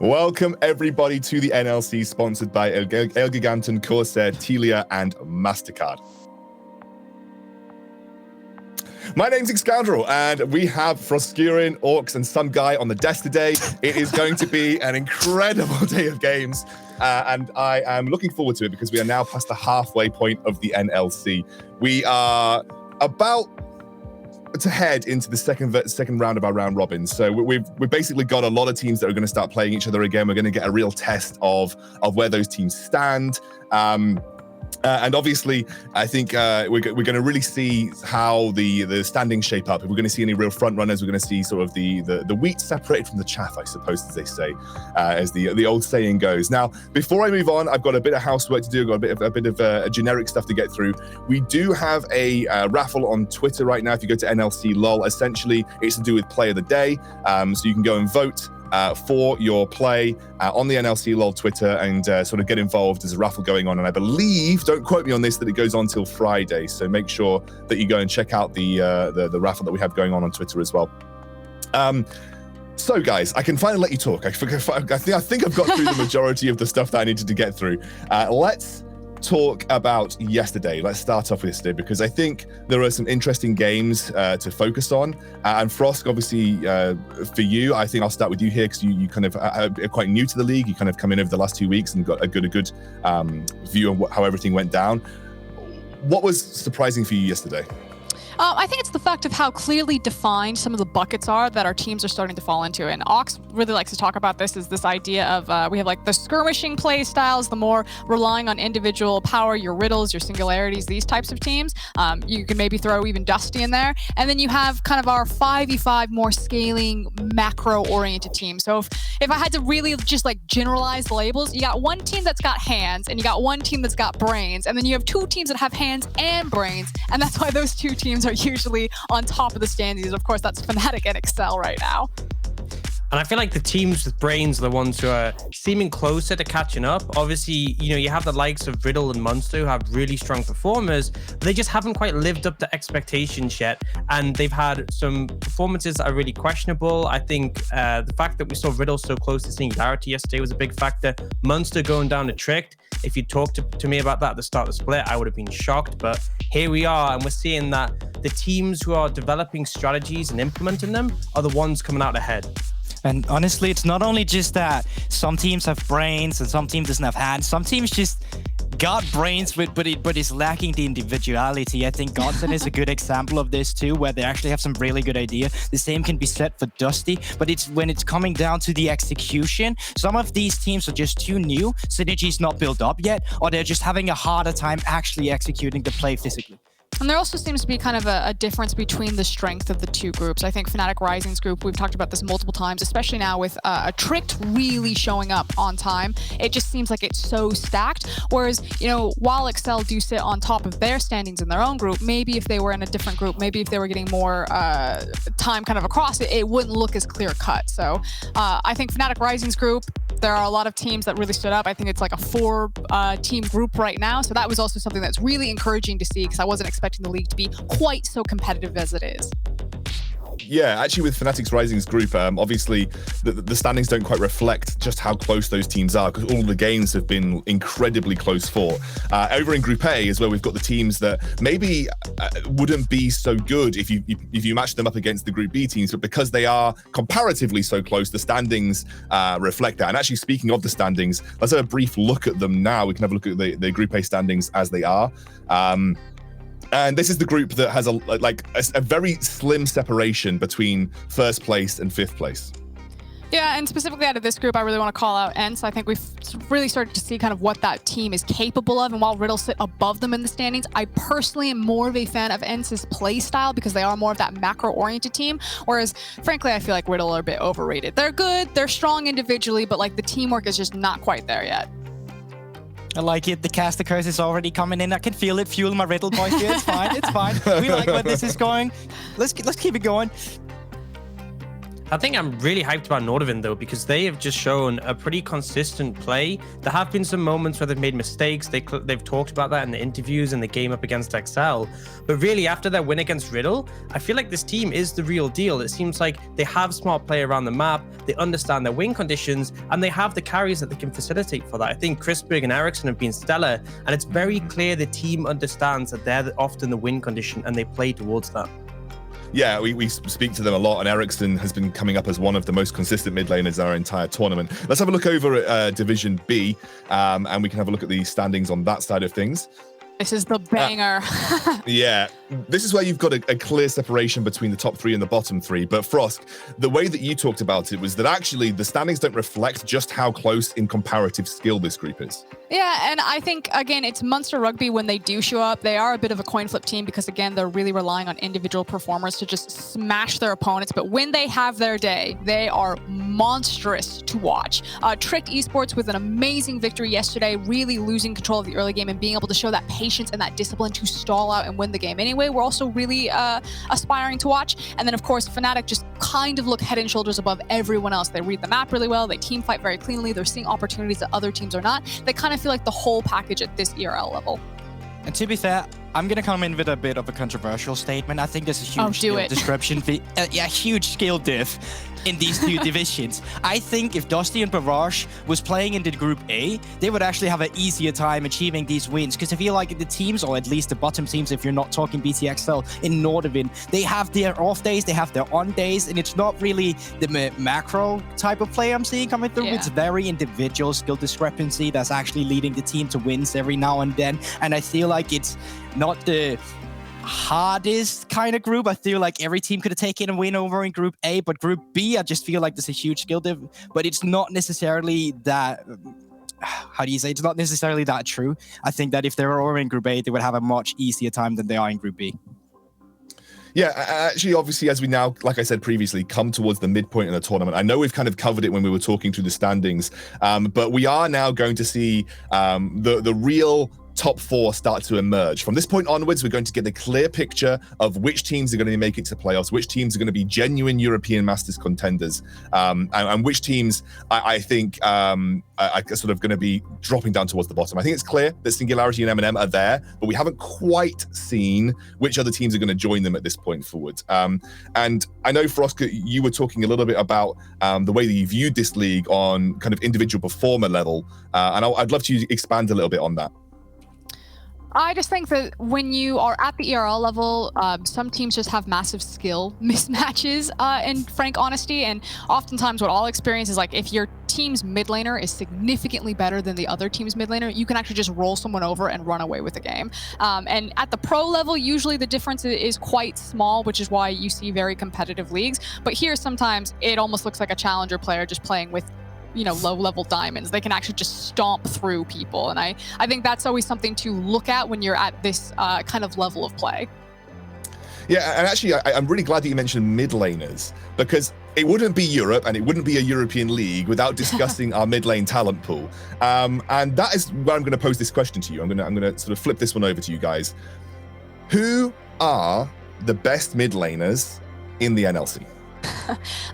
Welcome everybody to the NLC, sponsored by El Giganten, Corsair, Telia, and MasterCard. My name's Scoundrel, and we have Froscurin, Orcs, and Sun Guy on the desk today. It is going to be an incredible day of games, and I am looking forward to it because we are now past the halfway point of the NLC. We are about to head into the second round of our round robin. So we've basically got a lot of teams that are going to start playing each other again. We're going to get a real test of where those teams stand. And obviously, I think we're going to really see how the standings shape up. If we're going to see any real front runners, we're going to see sort of the wheat separated from the chaff, I suppose, as they say, as the old saying goes. Now, before I move on, I've got a bit of housework to do. I've got a bit of generic stuff to get through. We do have a raffle on Twitter right now. If you go to NLC LOL, essentially, it's to do with Play of the Day. So you can go and vote for your play on the NLC LOL Twitter and sort of get involved. There's a raffle going on, and I believe, don't quote me on this, that it goes on till Friday. So make sure that you go and check out the raffle that we have going on Twitter as well. So guys, I can finally let you talk. I think I've got through the majority of the stuff that I needed to get through. Let's talk about yesterday. Let's start off with yesterday because I think there are some interesting games to focus on. And Frosk, obviously, for you, I think I'll start with you here because you kind of are quite new to the league. You kind of come in over the last 2 weeks and got a good view on how everything went down. What was surprising for you yesterday? I think it's the fact of how clearly defined some of the buckets are that our teams are starting to fall into. And Ox really likes to talk about this, is this idea of we have like the skirmishing play styles, the more relying on individual power, your riddles, your singularities, these types of teams. You can maybe throw even Dusty in there. And then you have kind of our 5v5 more scaling macro-oriented team. So if I had to really just like generalize the labels, you got one team that's got hands and you got one team that's got brains. And then you have two teams that have hands and brains. And that's why those two teams are usually on top of the standings. Of course, that's Fnatic and Excel right now. And I feel like the teams with brains are the ones who are seeming closer to catching up. Obviously, you have the likes of Riddle and Munster who have really strong performers, but they just haven't quite lived up to expectations yet. And they've had some performances that are really questionable. I think the fact that we saw Riddle so close to Singularity yesterday was a big factor. Munster going down a Tricked. If you talked to me about that at the start of the split, I would have been shocked. But here we are, and we're seeing that the teams who are developing strategies and implementing them are the ones coming out ahead. And honestly, it's not only just that some teams have brains and some teams doesn't have hands. Some teams just got brains, but it's lacking the individuality. I think Godson is a good example of this too, where they actually have some really good idea. The same can be said for Dusty, but it's when it's coming down to the execution. Some of these teams are just too new, synergy's not built up yet, or they're just having a harder time actually executing the play physically. And there also seems to be kind of a difference between the strength of the two groups. I think Fnatic Rising's group, we've talked about this multiple times, especially now with a Tricked really showing up on time. It just seems like it's so stacked. Whereas, while Excel do sit on top of their standings in their own group, maybe if they were in a different group, maybe if they were getting more time kind of across it, it wouldn't look as clear cut. So I think Fnatic Rising's group, there are a lot of teams that really stood up. I think it's like a 4-team group right now. So that was also something that's really encouraging to see because I wasn't expecting the league to be quite so competitive as it is. Yeah, actually with Fnatic Rising's group, obviously the standings don't quite reflect just how close those teams are because all the games have been incredibly close fought. Over in Group A is where we've got the teams that maybe wouldn't be so good if you match them up against the Group B teams, but because they are comparatively so close, the standings reflect that. And actually speaking of the standings, let's have a brief look at them now. We can have a look at the Group A standings as they are. And this is the group that has a very slim separation between first place and fifth place. Yeah, and specifically out of this group, I really want to call out ENCE. I think we've really started to see kind of what that team is capable of. And while Riddle sit above them in the standings, I personally am more of a fan of ENCE's play style because they are more of that macro-oriented team. Whereas, frankly, I feel like Riddle are a bit overrated. They're good, they're strong individually, but like the teamwork is just not quite there yet. I like it. The caster curse is already coming in. I can feel it. Fuel my Riddle boys here. It's fine. It's fine. We like where this is going. Let's keep it going. I think I'm really hyped about Nordavind though, because they have just shown a pretty consistent play. There have been some moments where they've made mistakes. They've talked about that in the interviews and the game up against XL. But really, after their win against Riddle, I feel like this team is the real deal. It seems like they have smart play around the map, they understand their win conditions, and they have the carries that they can facilitate for that. I think Chrisberg and Ericsson have been stellar, and it's very clear the team understands that they're often the win condition and they play towards that. Yeah, we speak to them a lot, and Ericsson has been coming up as one of the most consistent mid laners in our entire tournament. Let's have a look over at Division B, and we can have a look at the standings on that side of things. This is the banger. Yeah, this is where you've got a clear separation between the top three and the bottom three. But Frost, the way that you talked about it was that actually the standings don't reflect just how close in comparative skill this group is. Yeah, and I think, again, it's Munster Rugby when they do show up. They are a bit of a coin flip team because, again, they're really relying on individual performers to just smash their opponents. But when they have their day, they are monstrous to watch. Trick Esports with an amazing victory yesterday, really losing control of the early game and being able to show that patience and that discipline to stall out and win the game anyway. We're also really aspiring to watch. And then, of course, Fnatic just kind of look head and shoulders above everyone else. They read the map really well. They team fight very cleanly. They're seeing opportunities that other teams are not. They kind of feel like the whole package at this ERL level. And to be fair, I'm going to come in with a bit of a controversial statement. I think there's a huge skill description, huge skill diff in these two divisions. I think if Dusty and Barrage was playing in the Group A, they would actually have an easier time achieving these wins, because I feel like the teams, or at least the bottom teams, if you're not talking BTXL in Nordavind, they have their off days, they have their on days, and it's not really the macro type of play I'm seeing coming through. Yeah. It's very individual skill discrepancy that's actually leading the team to wins every now and then, and I feel like it's not the hardest kind of group. I feel like every team could have taken a win over in Group A, but Group B, I just feel like there's a huge skill diff, but it's not necessarily that, how do you say, it's not necessarily that true. I think that if they were over in Group A, they would have a much easier time than they are in Group B. Yeah, actually, obviously, as we now, like I said previously, come towards the midpoint in the tournament, I know we've kind of covered it when we were talking through the standings, but we are now going to see the real top four start to emerge. From this point onwards, we're going to get a clear picture of which teams are going to make it to playoffs, which teams are going to be genuine European Masters contenders, and which teams I think are sort of going to be dropping down towards the bottom. I think it's clear that Singularity and M&M are there, but we haven't quite seen which other teams are going to join them at this point forward. And I know, Frost, you were talking a little bit about the way that you viewed this league on kind of individual performer level, and I'd love to expand a little bit on that. I just think that when you are at the ERL level, some teams just have massive skill mismatches, in frank honesty. And oftentimes what I'll experience is, like, if your team's mid laner is significantly better than the other team's mid laner, you can actually just roll someone over and run away with the game. And at the pro level, usually the difference is quite small, which is why you see very competitive leagues. But here, sometimes it almost looks like a challenger player just playing with, you know, low-level diamonds. They can actually just stomp through people, and I think that's always something to look at when you're at this kind of level of play. Yeah, and actually, I'm really glad that you mentioned mid laners, because it wouldn't be Europe and it wouldn't be a European league without discussing our mid lane talent pool. And that is where I'm going to pose this question to you. I'm going to sort of flip this one over to you guys. Who are the best mid laners in the NLC?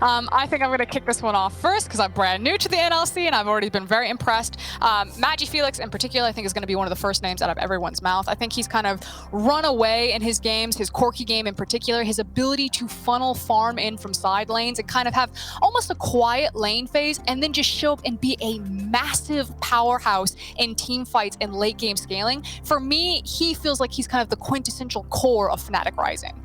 I think I'm going to kick this one off first because I'm brand new to the NLC and I've already been very impressed. MagiFelix in particular, I think, is going to be one of the first names out of everyone's mouth. I think he's kind of run away in his games, his Corki game in particular, his ability to funnel farm in from side lanes and kind of have almost a quiet lane phase and then just show up and be a massive powerhouse in team fights and late game scaling. For me, he feels like he's kind of the quintessential core of Fnatic Rising.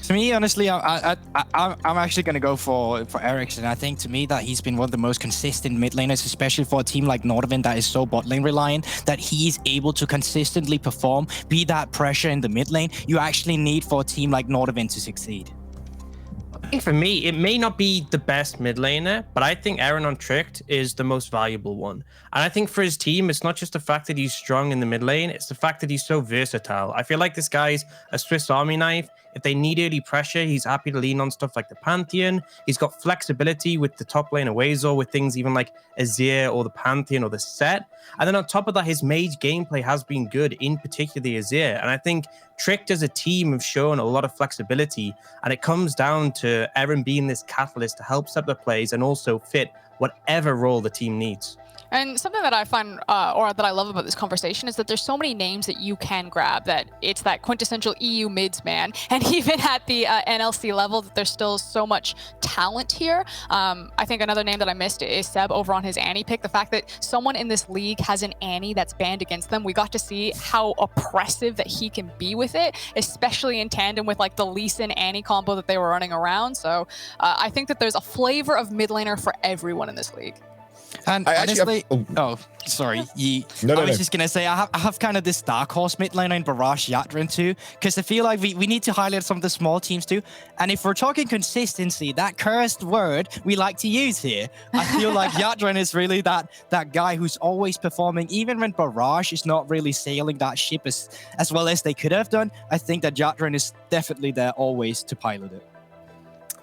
To me, honestly, I'm actually going to go for Ericsson. I think, to me, that he's been one of the most consistent mid laners, especially for a team like Nordavind that is so bot lane reliant, that he's able to consistently perform, be that pressure in the mid lane you actually need for a team like Nordavind to succeed. I think for me, it may not be the best mid laner, but I think Aaron on Tricked is the most valuable one. And I think for his team, it's not just the fact that he's strong in the mid lane, it's the fact that he's so versatile. I feel like this guy's a Swiss Army knife If they need early pressure, he's happy to lean on stuff like the Pantheon. He's got flexibility with the top lane away or with things even like Azir or the Pantheon or the Set. And then on top of that, his mage gameplay has been good, in particular the Azir. And I think Tricked as a team have shown a lot of flexibility, and it comes down to Aaron being this catalyst to help set the plays and also fit whatever role the team needs. And something that I find, or that I love about this conversation, is that there's so many names that you can grab, that it's that quintessential EU mids, man. And even at the NLC level, that there's still so much talent here. I think another name that I missed is Seb over on his Annie pick. The fact that someone in this league has an Annie that's banned against them, we got to see how oppressive that he can be with it, especially in tandem with like the Lee Sin Annie combo that they were running around. So I think that there's a flavor of mid laner for everyone in this league. And honestly, sorry. I was just going to say, I have kind of this dark horse mid laner in Barrage Yatran too, because I feel like we need to highlight some of the small teams too. And if we're talking consistency, that cursed word we like to use here, I feel like Yatran is really that guy who's always performing, even when Barrage is not really sailing that ship as well as they could have done. I think that Yatran is definitely there always to pilot it.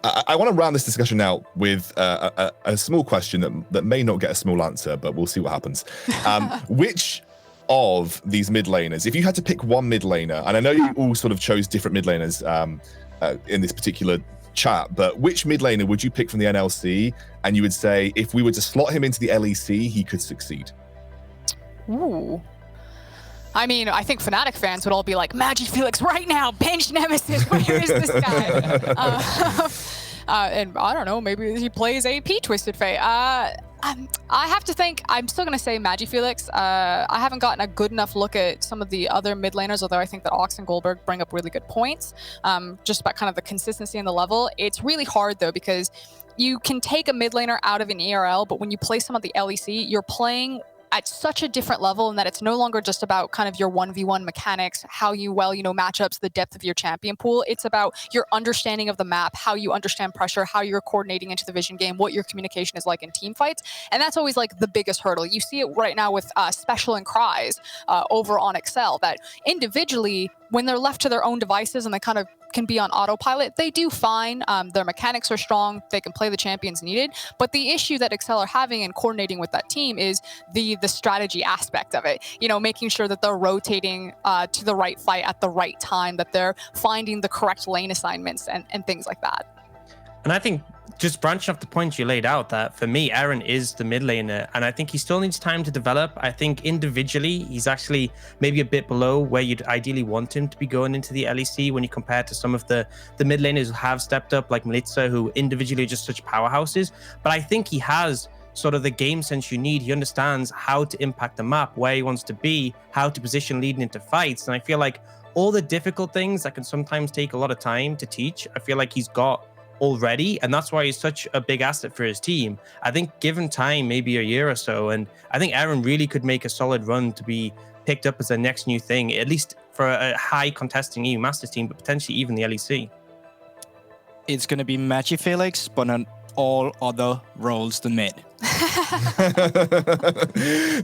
I want to round this discussion out with a small question that may not get a small answer, but we'll see what happens. Which of these mid laners, if you had to pick one mid laner, and I know you all sort of chose different mid laners in this particular chat, but which mid laner would you pick from the NLC, and you would say, if we were to slot him into the LEC, he could succeed? Ooh. I mean, I think Fnatic fans would all be like, Magi Felix right now, bench Nemesis, where is this guy? And I don't know, maybe he plays AP Twisted Fate. I have to think, I'm still going to say Magi Felix. I haven't gotten a good enough look at some of the other mid laners, although I think that Ox and Goldberg bring up really good points, just about kind of the consistency and the level. It's really hard, though, because you can take a mid laner out of an ERL, but when you play some of the LEC, you're playing at such a different level, in that it's no longer just about kind of your 1v1 mechanics, how you matchups, the depth of your champion pool. It's about your understanding of the map, how you understand pressure, how you're coordinating into the vision game, what your communication is like in team fights. And that's always like the biggest hurdle. You see it right now with Special and Cries over on Excel, that individually, when they're left to their own devices and they kind of can be on autopilot, they do fine. Their mechanics are strong. They can play the champions needed. But the issue that Excel are having in coordinating with that team is the strategy aspect of it. Making sure that they're rotating to the right fight at the right time, that they're finding the correct lane assignments and things like that. And I think, just branching off the points you laid out, that for me, Aaron is the mid laner, and I think he still needs time to develop. I think individually, he's actually maybe a bit below where you'd ideally want him to be going into the LEC when you compare to some of the mid laners who have stepped up, like Melitza, who individually are just such powerhouses. But I think he has sort of the game sense you need. He understands how to impact the map, where he wants to be, how to position leading into fights. And I feel like all the difficult things that can sometimes take a lot of time to teach, I feel like he's got already, and that's why he's such a big asset for his team. I think given time, maybe a year or so, and I think Aaron really could make a solid run to be picked up as the next new thing, at least for a high contesting EU Masters team, but potentially even the LEC. It's going to be Magi Felix, but on all other roles than mid.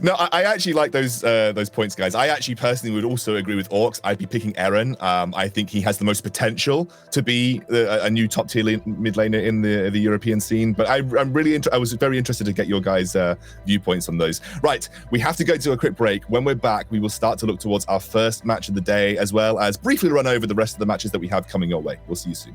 No, I actually like those points, guys. I actually personally would also agree with Orcs. I'd be picking Aaron. I think he has the most potential to be a new top tier mid laner in the European scene. But I was very interested to get your guys' viewpoints on those. Right, we have to go to a quick break. When we're back, we will start to look towards our first match of the day, as well as briefly run over the rest of the matches that we have coming your way. We'll see you soon.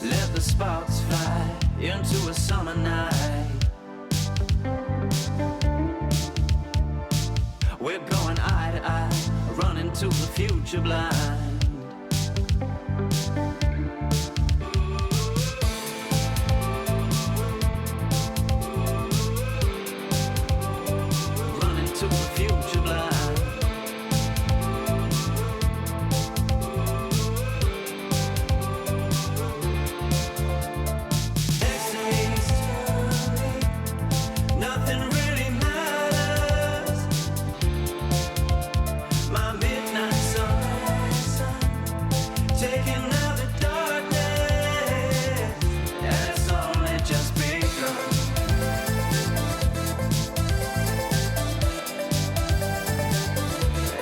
Let the sparks fly into a summer night. We're going eye to eye, running to the future blind. Running to the future blind. Nothing really matters. My midnight sun, taking out the darkness, and it's only just begun.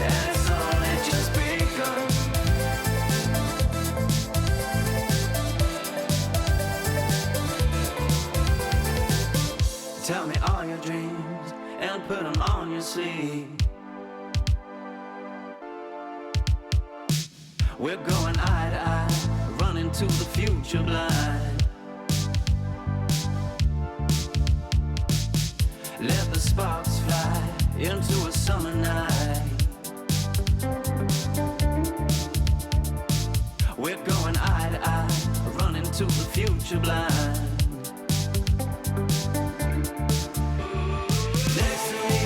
And it's only just begun. Tell me all your dreams and put them on your sleeve. We're going eye to eye, running to the future blind. Let the sparks fly into a summer night. We're going eye to eye, running to the future blind. Next to me,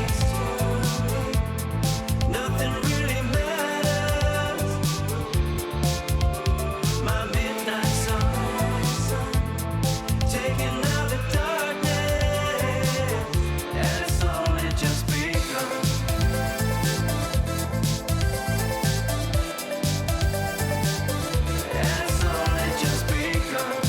nothing really matters. My midnight sun, taking out the darkness, and it's only just begun. And it's only just begun.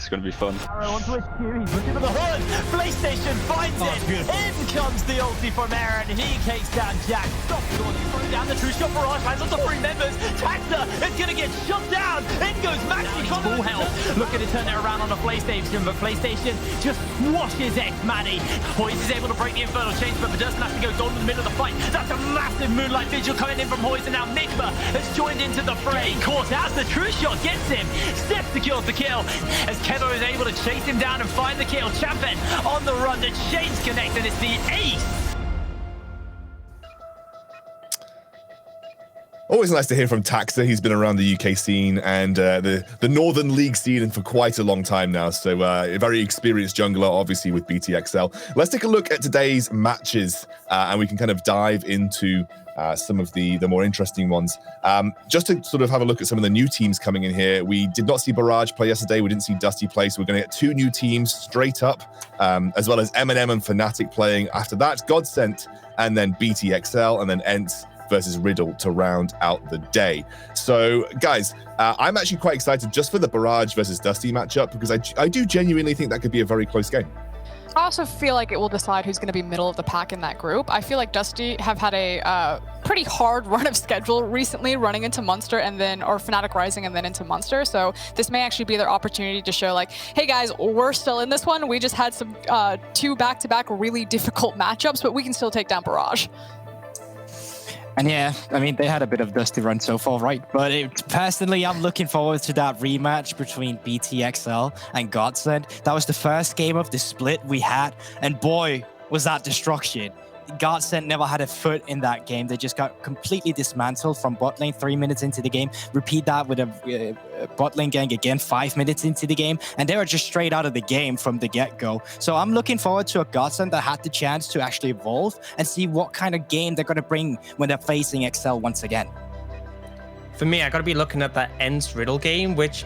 It's going to be fun. Arrow onto a Q, he's looking for the hood. PlayStation finds it. In comes the ulti from Aaron. He takes down Jack. Stop the ulti, throwing down the true shot. Barrage lands on the 3 members. Taxa is going to get shut down. In goes Maxi. Full health. Looking to turn it around on the PlayStation, but PlayStation just washes X Manny. Hoyes is able to break the Infernal Chains, but doesn't have to go gold in the middle of the fight. That's a massive Moonlight Vigil coming in from Hoyes, and now Migma has joined into the fray. Caught out, the true shot gets him. Steps secures the kill as Kevo is able to chase him down and find the kill. Champion on the run, the chains connect, and it's the ace. Always nice to hear from Taxa. He's been around the UK scene and the Northern League scene for quite a long time now. So a very experienced jungler, obviously, with BTXL. Let's take a look at today's matches and we can kind of dive into some of the more interesting ones. Just to sort of have a look at some of the new teams coming in here. We did not see Barrage play yesterday. We didn't see Dusty play. So we're going to get 2 new teams straight up, as well as Eminem and Fnatic playing after that. Godsent and then BTXL and then Ents versus Riddle to round out the day. So, guys, I'm actually quite excited just for the Barrage versus Dusty matchup because I do genuinely think that could be a very close game. I also feel like it will decide who's going to be middle of the pack in that group. I feel like Dusty have had a pretty hard run of schedule recently, running into Munster and then, or Fnatic Rising and then into Munster. So this may actually be their opportunity to show like, hey guys, we're still in this one. We just had some 2 back-to-back really difficult matchups, but we can still take down Barrage. And yeah, I mean, they had a bit of dusty run so far, right? But personally, I'm looking forward to that rematch between BTXL and Godsend. That was the first game of the split we had, and boy, was that destruction. Godsend never had a foot in that game. They just got completely dismantled from bot lane 3 minutes into the game. Repeat that with a bot lane gang again 5 minutes into the game, and they were just straight out of the game from the get-go. So I'm looking forward to a Godsend that had the chance to actually evolve and see what kind of game they're going to bring when they're facing XL once again. For me, I got to be looking at that Ents Riddle game, which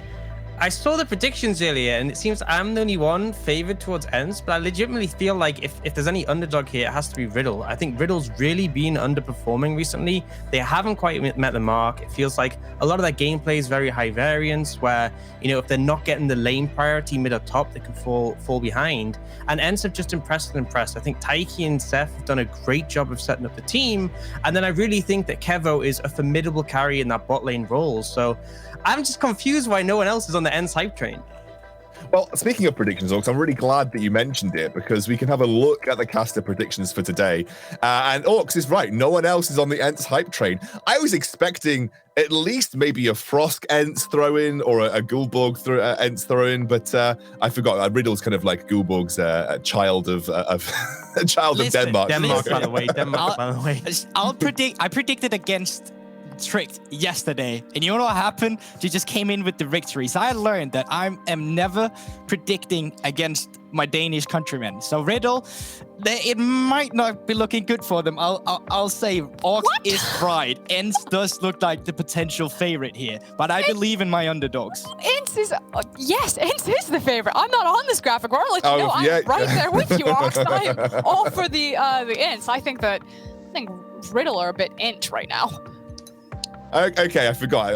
I saw the predictions earlier, and it seems I'm the only one favored towards Ents, but I legitimately feel like if there's any underdog here, it has to be Riddle. I think Riddle's really been underperforming recently. They haven't quite met the mark. It feels like a lot of their gameplay is very high variance, where, you know, if they're not getting the lane priority mid or top, they can fall behind. And Ents have just impressed and impressed. I think Taiki and Seth have done a great job of setting up the team, and then I really think that Kevo is a formidable carry in that bot lane role. So I'm just confused why no one else is on the Ents hype train. Well, speaking of predictions, Orcs, I'm really glad that you mentioned it because we can have a look at the caster predictions for today. And Orcs is right. No one else is on the Ents hype train. I was expecting at least maybe a Frosk Ents throw-in or a Gulborg Ents throw-in, but I forgot. Riddle's kind of like Gulborg's a child of a child of Denmark. Denmark, by the way. Denmark, by the way. I predicted against Tricked yesterday, and you know what happened? She just came in with the victory. So I learned that I am never predicting against my Danish countrymen. So Riddle, it might not be looking good for them. I'll say Orcs is right. Ents does look like the potential favorite here, but I believe in my underdogs. Ents is yes, Ents is the favorite. I'm not on this graphic. I'll let you know. I'm right there with you, Orcs. I'm all for the Ents. I think Riddle are a bit Ent right now. Okay, I forgot.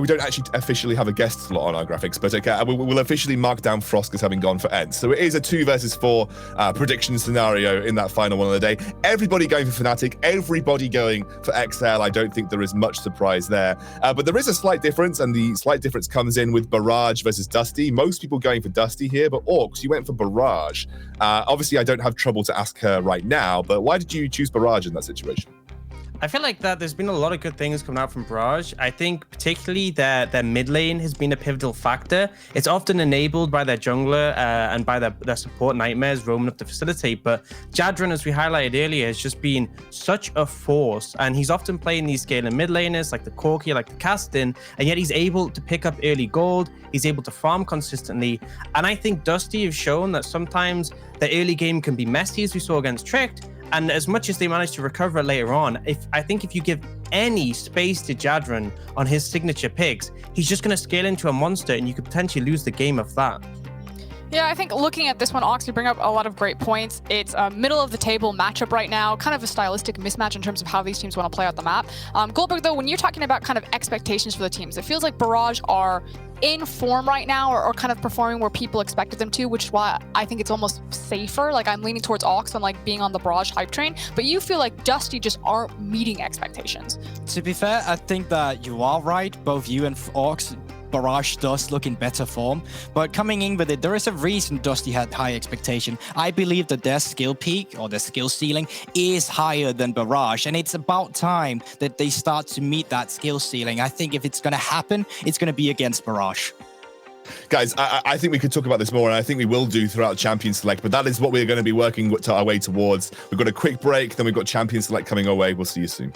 We don't actually officially have a guest slot on our graphics, but okay, we'll officially mark down Frosk as having gone for Ents. So it is a 2 versus 4 prediction scenario in that final one of the day. Everybody going for Fnatic, everybody going for XL. I don't think there is much surprise there. But there is a slight difference, and the slight difference comes in with Barrage versus Dusty. Most people going for Dusty here, but Orcs, you went for Barrage. Obviously, I don't have trouble to ask her right now, but why did you choose Barrage in that situation? I feel like that there's been a lot of good things coming out from Barrage. I think particularly their mid lane has been a pivotal factor. It's often enabled by their jungler and by their support Nightmares roaming up to facilitate. But Jadran, as we highlighted earlier, has just been such a force. And he's often playing these scaling mid laners like the Corki, like the Castin, and yet he's able to pick up early gold. He's able to farm consistently. And I think Dusty has shown that sometimes the early game can be messy, as we saw against Tricked. And as much as they manage to recover later on, I think if you give any space to Jadran on his signature picks, he's just going to scale into a monster, and you could potentially lose the game of that. Yeah, I think looking at this one, Ox, you bring up a lot of great points. It's a middle-of-the-table matchup right now, kind of a stylistic mismatch in terms of how these teams want to play out the map. Goldberg, though, when you're talking about kind of expectations for the teams, it feels like Barrage are in form right now, or kind of performing where people expected them to, which is why I think it's almost safer. Like, I'm leaning towards Ox on like being on the Barrage hype train, but you feel like Dusty just aren't meeting expectations. To be fair, I think that you are right. Both you and Orcs, Barrage does look in better form, but coming in with it, there is a reason Dusty had high expectation. I believe that their skill peak or their skill ceiling is higher than Barrage, and it's about time that they start to meet that skill ceiling. I think if it's going to happen, it's going to be against Barrage. Guys, I think we could talk about this more, and I think we will do throughout Champion Select, but that is what we're going to be working our way towards. We've got a quick break, then we've got Champion Select coming our way. We'll see you soon.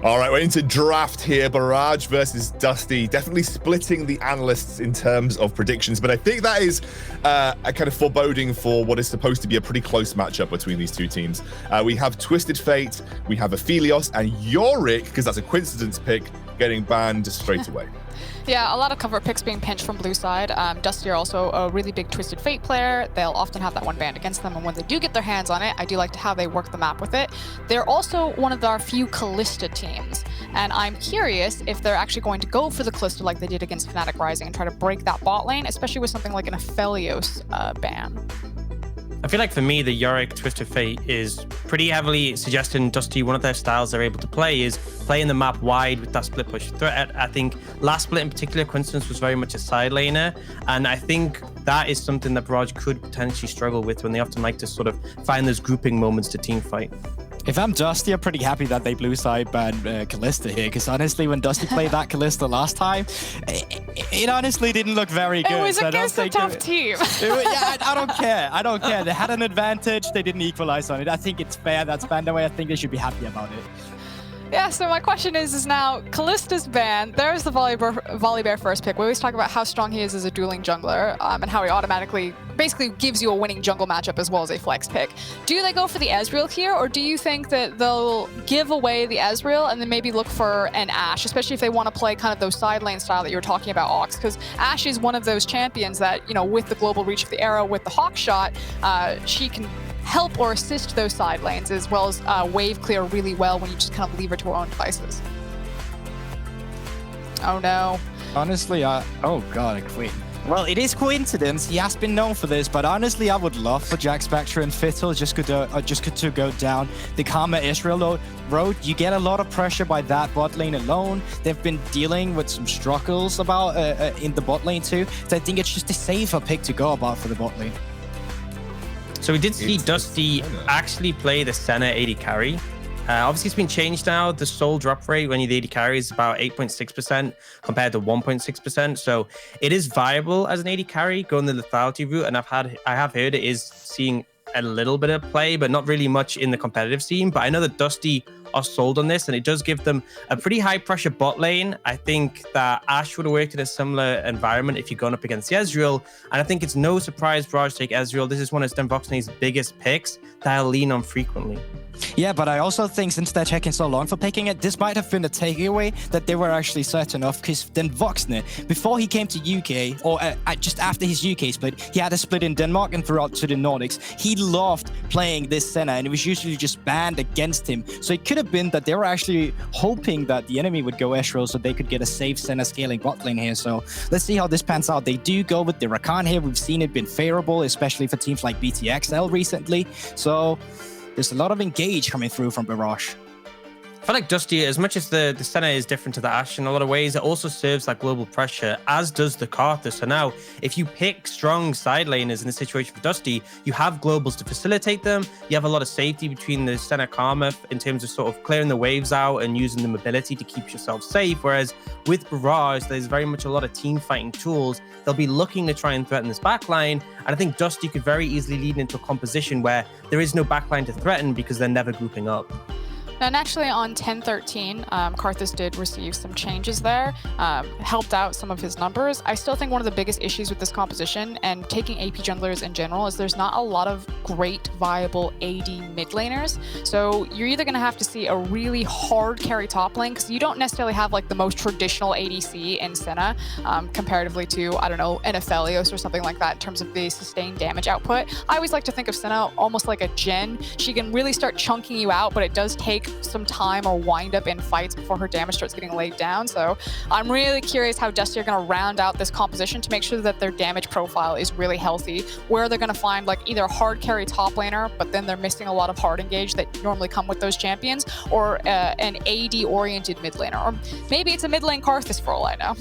All right, we're into draft here. Barrage versus Dusty. Definitely splitting the analysts in terms of predictions, but I think that is a kind of foreboding for what is supposed to be a pretty close matchup between these two teams. We have Twisted Fate, we have Aphelios, and Yorick, because that's a coincidence pick, getting banned straight away. Yeah, a lot of cover picks being pinched from blue side. Dusty are also a really big Twisted Fate player. They'll often have that one banned against them, and when they do get their hands on it, I do like how they work the map with it. They're also one of our few Callista teams, and I'm curious if they're actually going to go for the Callista like they did against Fnatic Rising and try to break that bot lane, especially with something like an Aphelios ban. I feel like for me, the Yorick Twisted Fate is pretty heavily suggesting Dusty, one of their styles they're able to play is playing the map wide with that split push threat. I think last split in particular, Coincidence was very much a side laner. And I think that is something that Barrage could potentially struggle with when they often like to sort of find those grouping moments to team fight. If I'm Dusty, I'm pretty happy that they blue side banned Callista here, because honestly, when Dusty played that Callista last time, it honestly didn't look very good. It was so against a tough team. Yeah, I don't care. I don't care. They had an advantage. They didn't equalize on it. I think it's fair that's banned away. I think they should be happy about it. Yeah, so my question is now Callista's banned. There's the Volibear first pick. We always talk about how strong he is as a dueling jungler and how he automatically basically gives you a winning jungle matchup as well as a flex pick. Do they go for the Ezreal here, or do you think that they'll give away the Ezreal and then maybe look for an Ashe, especially if they want to play kind of those side lane style that you were talking about, Ox? Because Ashe is one of those champions that, you know, with the global reach of the arrow, with the hawk shot, she can help or assist those side lanes as well as wave clear really well when you just kind of leave her to her own devices. Oh no. Honestly, oh god, a queen. Well, it is coincidence. He has been known for this, but honestly, I would love for Jack Spectre and Fiddle just to go down the Karma Israel road. You get a lot of pressure by that bot lane alone. They've been dealing with some struggles about in the bot lane too. So I think it's just a safer pick to go about for the bot lane. So we did see Dusty actually play the Senna AD carry. Obviously, it's been changed now. The soul drop rate when you're the AD carry is about 8.6% compared to 1.6%. So it is viable as an AD carry going the lethality route. And I have heard it is seeing a little bit of play, but not really much in the competitive scene. But I know that Dusty are sold on this, and it does give them a pretty high pressure bot lane. I think that Ashe would have worked in a similar environment if you're going up against the Ezreal, and I think it's no surprise Barrage take Ezreal. This is one of Stenvoxney's biggest picks that I'll lean on frequently. Yeah, but I also think since they're taking so long for picking it, this might have been a takeaway that they were actually certain of, because then Voxner, before he came to UK, or just after his UK split, he had a split in Denmark and throughout to the Nordics. He loved playing this Senna, and it was usually just banned against him. So it could have been that they were actually hoping that the enemy would go Ezreal so they could get a safe Senna scaling bot lane here. So let's see how this pans out. They do go with the Rakan here. We've seen it been favorable, especially for teams like BTXL recently. So there's a lot of engage coming through from Barrage. I feel like Dusty, as much as the Senna is different to the Ashe in a lot of ways, it also serves that global pressure, as does the Karthus. So now, if you pick strong side laners in a situation for Dusty, you have globals to facilitate them. You have a lot of safety between the Senna Karma in terms of sort of clearing the waves out and using the mobility to keep yourself safe. Whereas with Barrage, there's very much a lot of team fighting tools. They'll be looking to try and threaten this backline. And I think Dusty could very easily lead into a composition where there is no backline to threaten because they're never grouping up. Now, naturally, on 10-13, Karthus did receive some changes there, helped out some of his numbers. I still think one of the biggest issues with this composition and taking AP junglers in general is there's not a lot of great, viable AD mid laners. So you're either going to have to see a really hard carry top lane, because you don't necessarily have like the most traditional ADC in Senna comparatively to, I don't know, an Aphelios or something like that in terms of the sustained damage output. I always like to think of Senna almost like a Jhin. She can really start chunking you out, but it does take some time or wind up in fights before her damage starts getting laid down. So I'm really curious how Dusty are going to round out this composition to make sure that their damage profile is really healthy, where they're going to find like either a hard carry top laner, but then they're missing a lot of hard engage that normally come with those champions, or an AD oriented mid laner, or maybe it's a mid lane Karthus for all I know.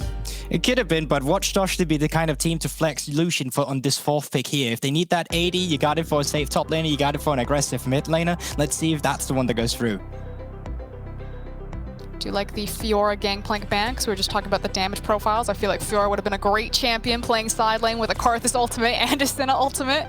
It could have been, but watch Dusty be the kind of team to flex Lucian for on this fourth pick here. If they need that AD, you got it for a safe top laner, you got it for an aggressive mid laner. Let's see if that's the one that goes through. Do you like the Fiora Gangplank ban? Because we were just talking about the damage profiles. I feel like Fiora would have been a great champion playing side lane with a Karthus ultimate and a Senna ultimate.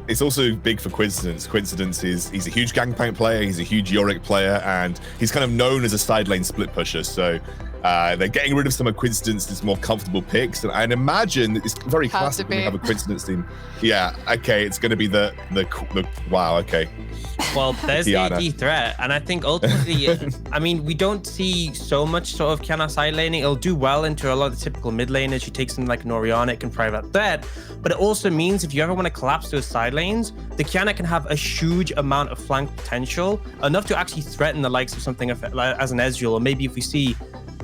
it's also big for Coincidence. Coincidence he's a huge Gangplank player, he's a huge Yorick player, and he's kind of known as a side lane split pusher. So they're getting rid of some of Coincidence's more comfortable picks, and I'd imagine it's very classic when you have a Coincidence team. Yeah, okay, it's going to be the wow, okay. Well, there's the AD threat, and I think ultimately, I mean, we don't see so much sort of Kiana side laning. It'll do well into a lot of the typical mid laners. She takes something like an Oriana, can private threat, but it also means if you ever want to collapse those side lanes, the Kiana can have a huge amount of flank potential, enough to actually threaten the likes of something as an Ezreal, or maybe if we see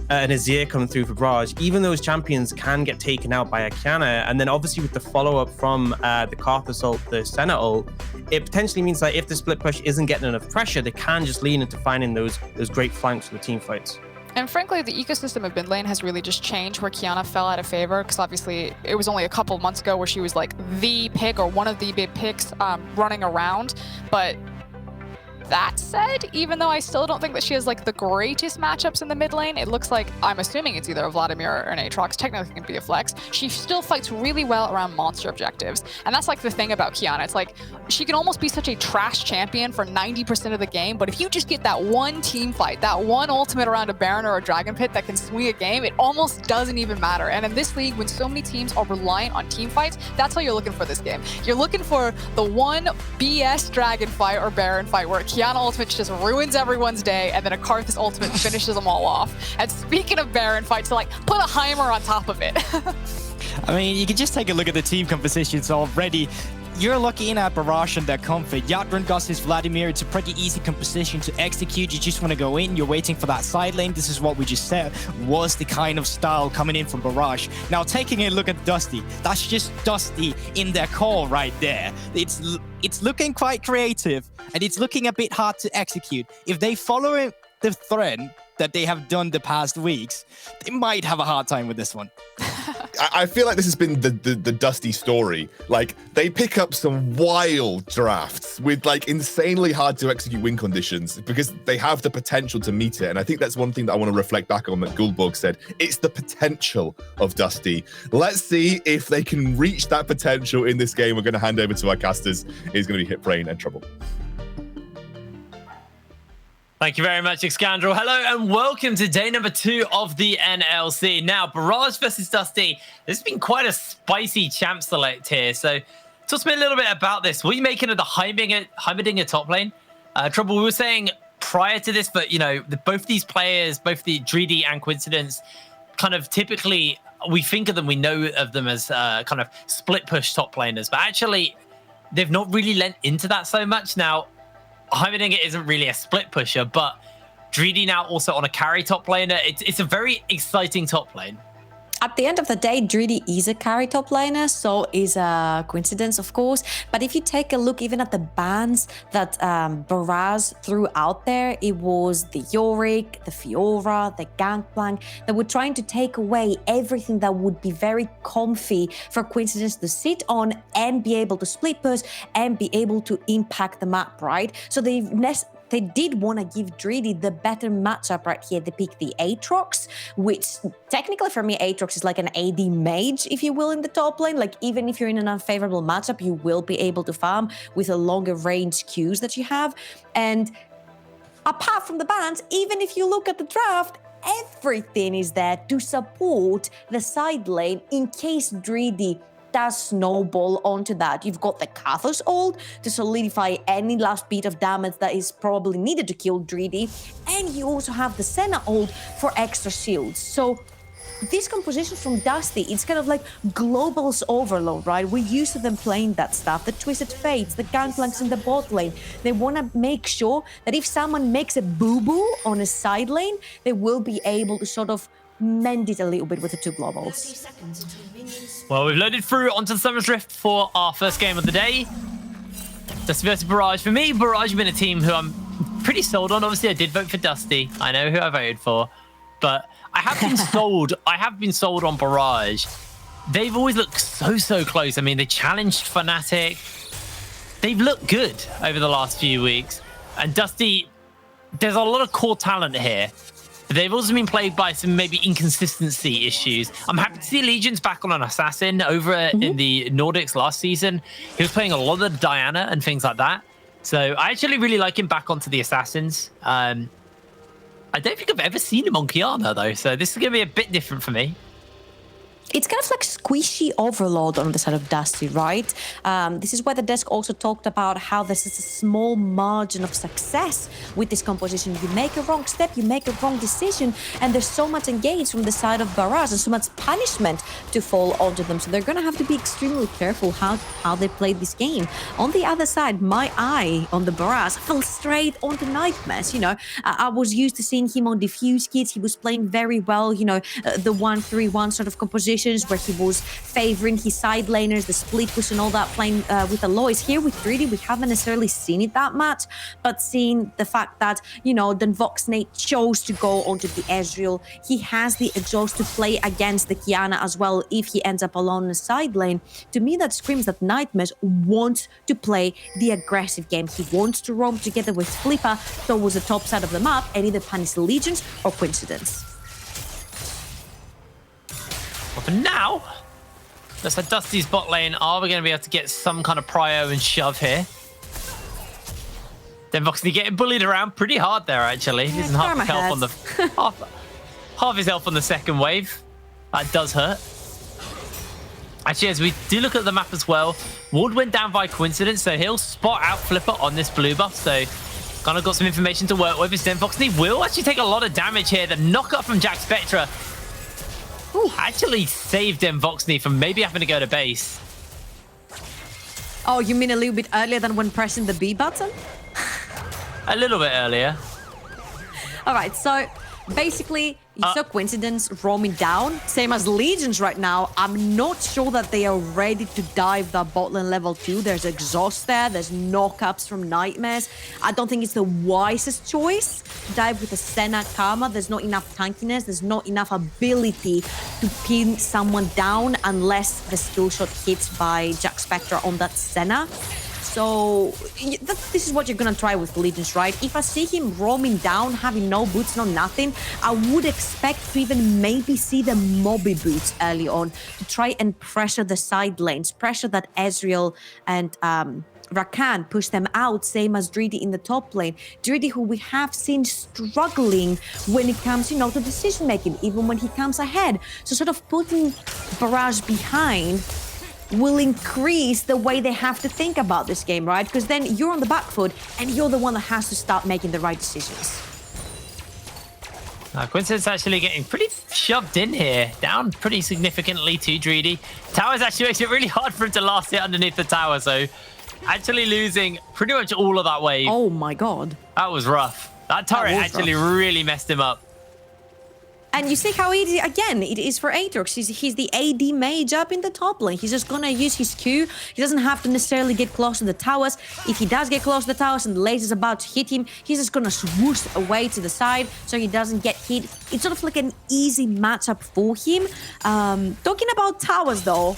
an Azir coming through for Barrage, even those champions can get taken out by a Kiana. And then obviously with the follow-up from the Karthus ult, the Senna ult, it potentially means that if the split push isn't getting enough pressure, they can just lean into finding those great flanks for the team fights. And frankly, the ecosystem of mid lane has really just changed where Kiana fell out of favor, because obviously it was only a couple of months ago where she was like the pick or one of the big picks running around. But that said, even though I still don't think that she has like the greatest matchups in the mid lane, it looks like, I'm assuming it's either a Vladimir or an Aatrox, technically can be a flex. She still fights really well around monster objectives. And that's like the thing about Kiana. It's like, she can almost be such a trash champion for 90% of the game, but if you just get that one team fight, that one ultimate around a Baron or a Dragon Pit that can swing a game, it almost doesn't even matter. And in this league, when so many teams are reliant on team fights, that's how you're looking for this game. You're looking for the one BS Dragon fight or Baron fight where Kiana ultimate just ruins everyone's day, and then a Karthus ultimate finishes them all off. And speaking of Baron fights, so like put a Heimer on top of it. I mean, you can just take a look at the team compositions already. You're looking at Barrage and their comfort. Yadrin got his Vladimir. It's a pretty easy composition to execute. You just want to go in. You're waiting for that side lane. This is what we just said was the kind of style coming in from Barrage. Now, taking a look at Dusty, that's just Dusty in their core right there. It's looking quite creative, and it's looking a bit hard to execute. If they follow the thread that they have done the past weeks, they might have a hard time with this one. I feel like this has been the Dusty story. Like, they pick up some wild drafts with like insanely hard to execute win conditions because they have the potential to meet it. And I think that's one thing that I want to reflect back on that Gulborg said. It's the potential of Dusty. Let's see if they can reach that potential in this game. We're going to hand over to our casters. It's going to be Hit Brain and Trouble. Thank you very much, Excandrel. Hello and welcome to day number 2 of the NLC. Now, Barrage versus Dusty. This has been quite a spicy champ select here. So talk to me a little bit about this. What are you making of the Heimerdinger top lane? Trouble, we were saying prior to this, but you know, both these players, both the Dreedy and Coincidence, kind of typically, we think of them, we know of them as kind of split push top laners, but actually they've not really lent into that so much. Now, Heimerdinger isn't really a split pusher, but Dreedy now also on a carry top laner. It's a very exciting top lane. At the end of the day, Dreedy is a carry top laner, so is a Coincidence, of course. But if you take a look even at the bans that Barrage threw out there, it was the Yorick, the Fiora, the Gangplank, that were trying to take away everything that would be very comfy for Coincidence to sit on and be able to split push and be able to impact the map, right? So they did want to give Dreedy the better matchup right here. They picked the Aatrox, which technically for me, Aatrox is like an AD mage, if you will, in the top lane. Like even if you're in an unfavorable matchup, you will be able to farm with a longer range Qs that you have. And apart from the bans, even if you look at the draft, everything is there to support the side lane in case Dreedy does snowball onto that. You've got the Karthus ult to solidify any last bit of damage that is probably needed to kill Dreedy, and you also have the Senna ult for extra shields. So this composition from Dusty, it's kind of like Global's overload, right? We're used to them playing that stuff, the Twisted Fates, the Gangplanks in the bot lane. They want to make sure that if someone makes a boo-boo on a side lane, they will be able to sort of mend it a little bit with the 2 globals. Well, we've loaded through onto the Summer's Rift for our first game of the day. Dusty versus Barrage. For me, Barrage have been a team who I'm pretty sold on. Obviously, I did vote for Dusty. I know who I voted for. But I have been sold. I have been sold on Barrage. They've always looked so close. I mean, they challenged Fnatic. They've looked good over the last few weeks. And Dusty, there's a lot of core talent here. but they've also been plagued by some maybe inconsistency issues. I'm happy to see Legion's back on an assassin over in the Nordics last season. He was playing a lot of Diana and things like that. So I actually really like him back onto the assassins. I don't think I've ever seen him on Kiana though, so this is going to be a bit different for me. It's kind of like squishy overload on the side of Dusty, right? This is why the desk also talked about how this is a small margin of success with this composition. You make a wrong step, you make a wrong decision, and there's so much engaged from the side of Barrage and so much punishment to fall onto them. So they're going to have to be extremely careful how they play this game. On the other side, my eye on the Barrage fell straight onto Nightmares. You know, I was used to seeing him on diffuse kits. He was playing very well, you know, the 1-3-1 sort of composition, where he was favoring his side laners, the split push and all that, playing with Aloys. Here with Greedy, we haven't necessarily seen it that much, but seeing the fact that, you know, then Voxnate chose to go onto the Ezreal. He has the exhaust to play against the Kiana as well if he ends up alone in the side lane. To me, that screams that Nightmares wants to play the aggressive game. He wants to roam together with Flipper towards the top side of the map and either punish the Legions or Coincidence. But for now, looks like Dusty's bot lane. Are we going to be able to get some kind of prio and shove here? Then Voxney getting bullied around pretty hard there, actually. Yeah, Losing half his health on the half his health on the second wave. That does hurt. Actually, as we do look at the map as well, Ward went down by coincidence, so he'll spot out Flipper on this blue buff. So kind of got some information to work with. Then Voxney will actually take a lot of damage here. The knockup from Jack Spectra actually saved Voxney from maybe having to go to base. Oh, you mean a little bit earlier than when pressing the B button? A little bit earlier. All right, so basically, you saw Coincidence roaming down, same as Legions right now. I'm not sure that they are ready to dive that bot lane level 2. There's exhaust there, there's knockups from Nightmares. I don't think it's the wisest choice to dive with a Senna Karma. There's not enough tankiness, there's not enough ability to pin someone down unless the skill shot hits by Jack Spectra on that Senna. So this is what you're gonna try with Legions, right? If I see him roaming down, having no boots, no nothing, I would expect to even maybe see the Mobby boots early on to try and pressure the side lanes, pressure that Ezreal and Rakan, push them out, same as Dreedy in the top lane. Dreedy, who we have seen struggling when it comes, you know, to decision making, even when he comes ahead. So sort of putting Barrage behind will increase the way they have to think about this game, right? Because then you're on the back foot and you're the one that has to start making the right decisions. Coincidence actually getting pretty shoved in here, down pretty significantly to Dreedy. Towers actually makes it really hard for him to last hit underneath the tower, so actually losing pretty much all of that wave. Oh my god. That was rough. That turret actually really messed him up. And you see how easy, again, it is for Aatrox. He's the AD mage up in the top lane. He's just gonna use his Q. He doesn't have to necessarily get close to the towers. If he does get close to the towers and the laser's about to hit him, he's just gonna swoosh away to the side so he doesn't get hit. It's sort of like an easy matchup for him. Talking about towers though,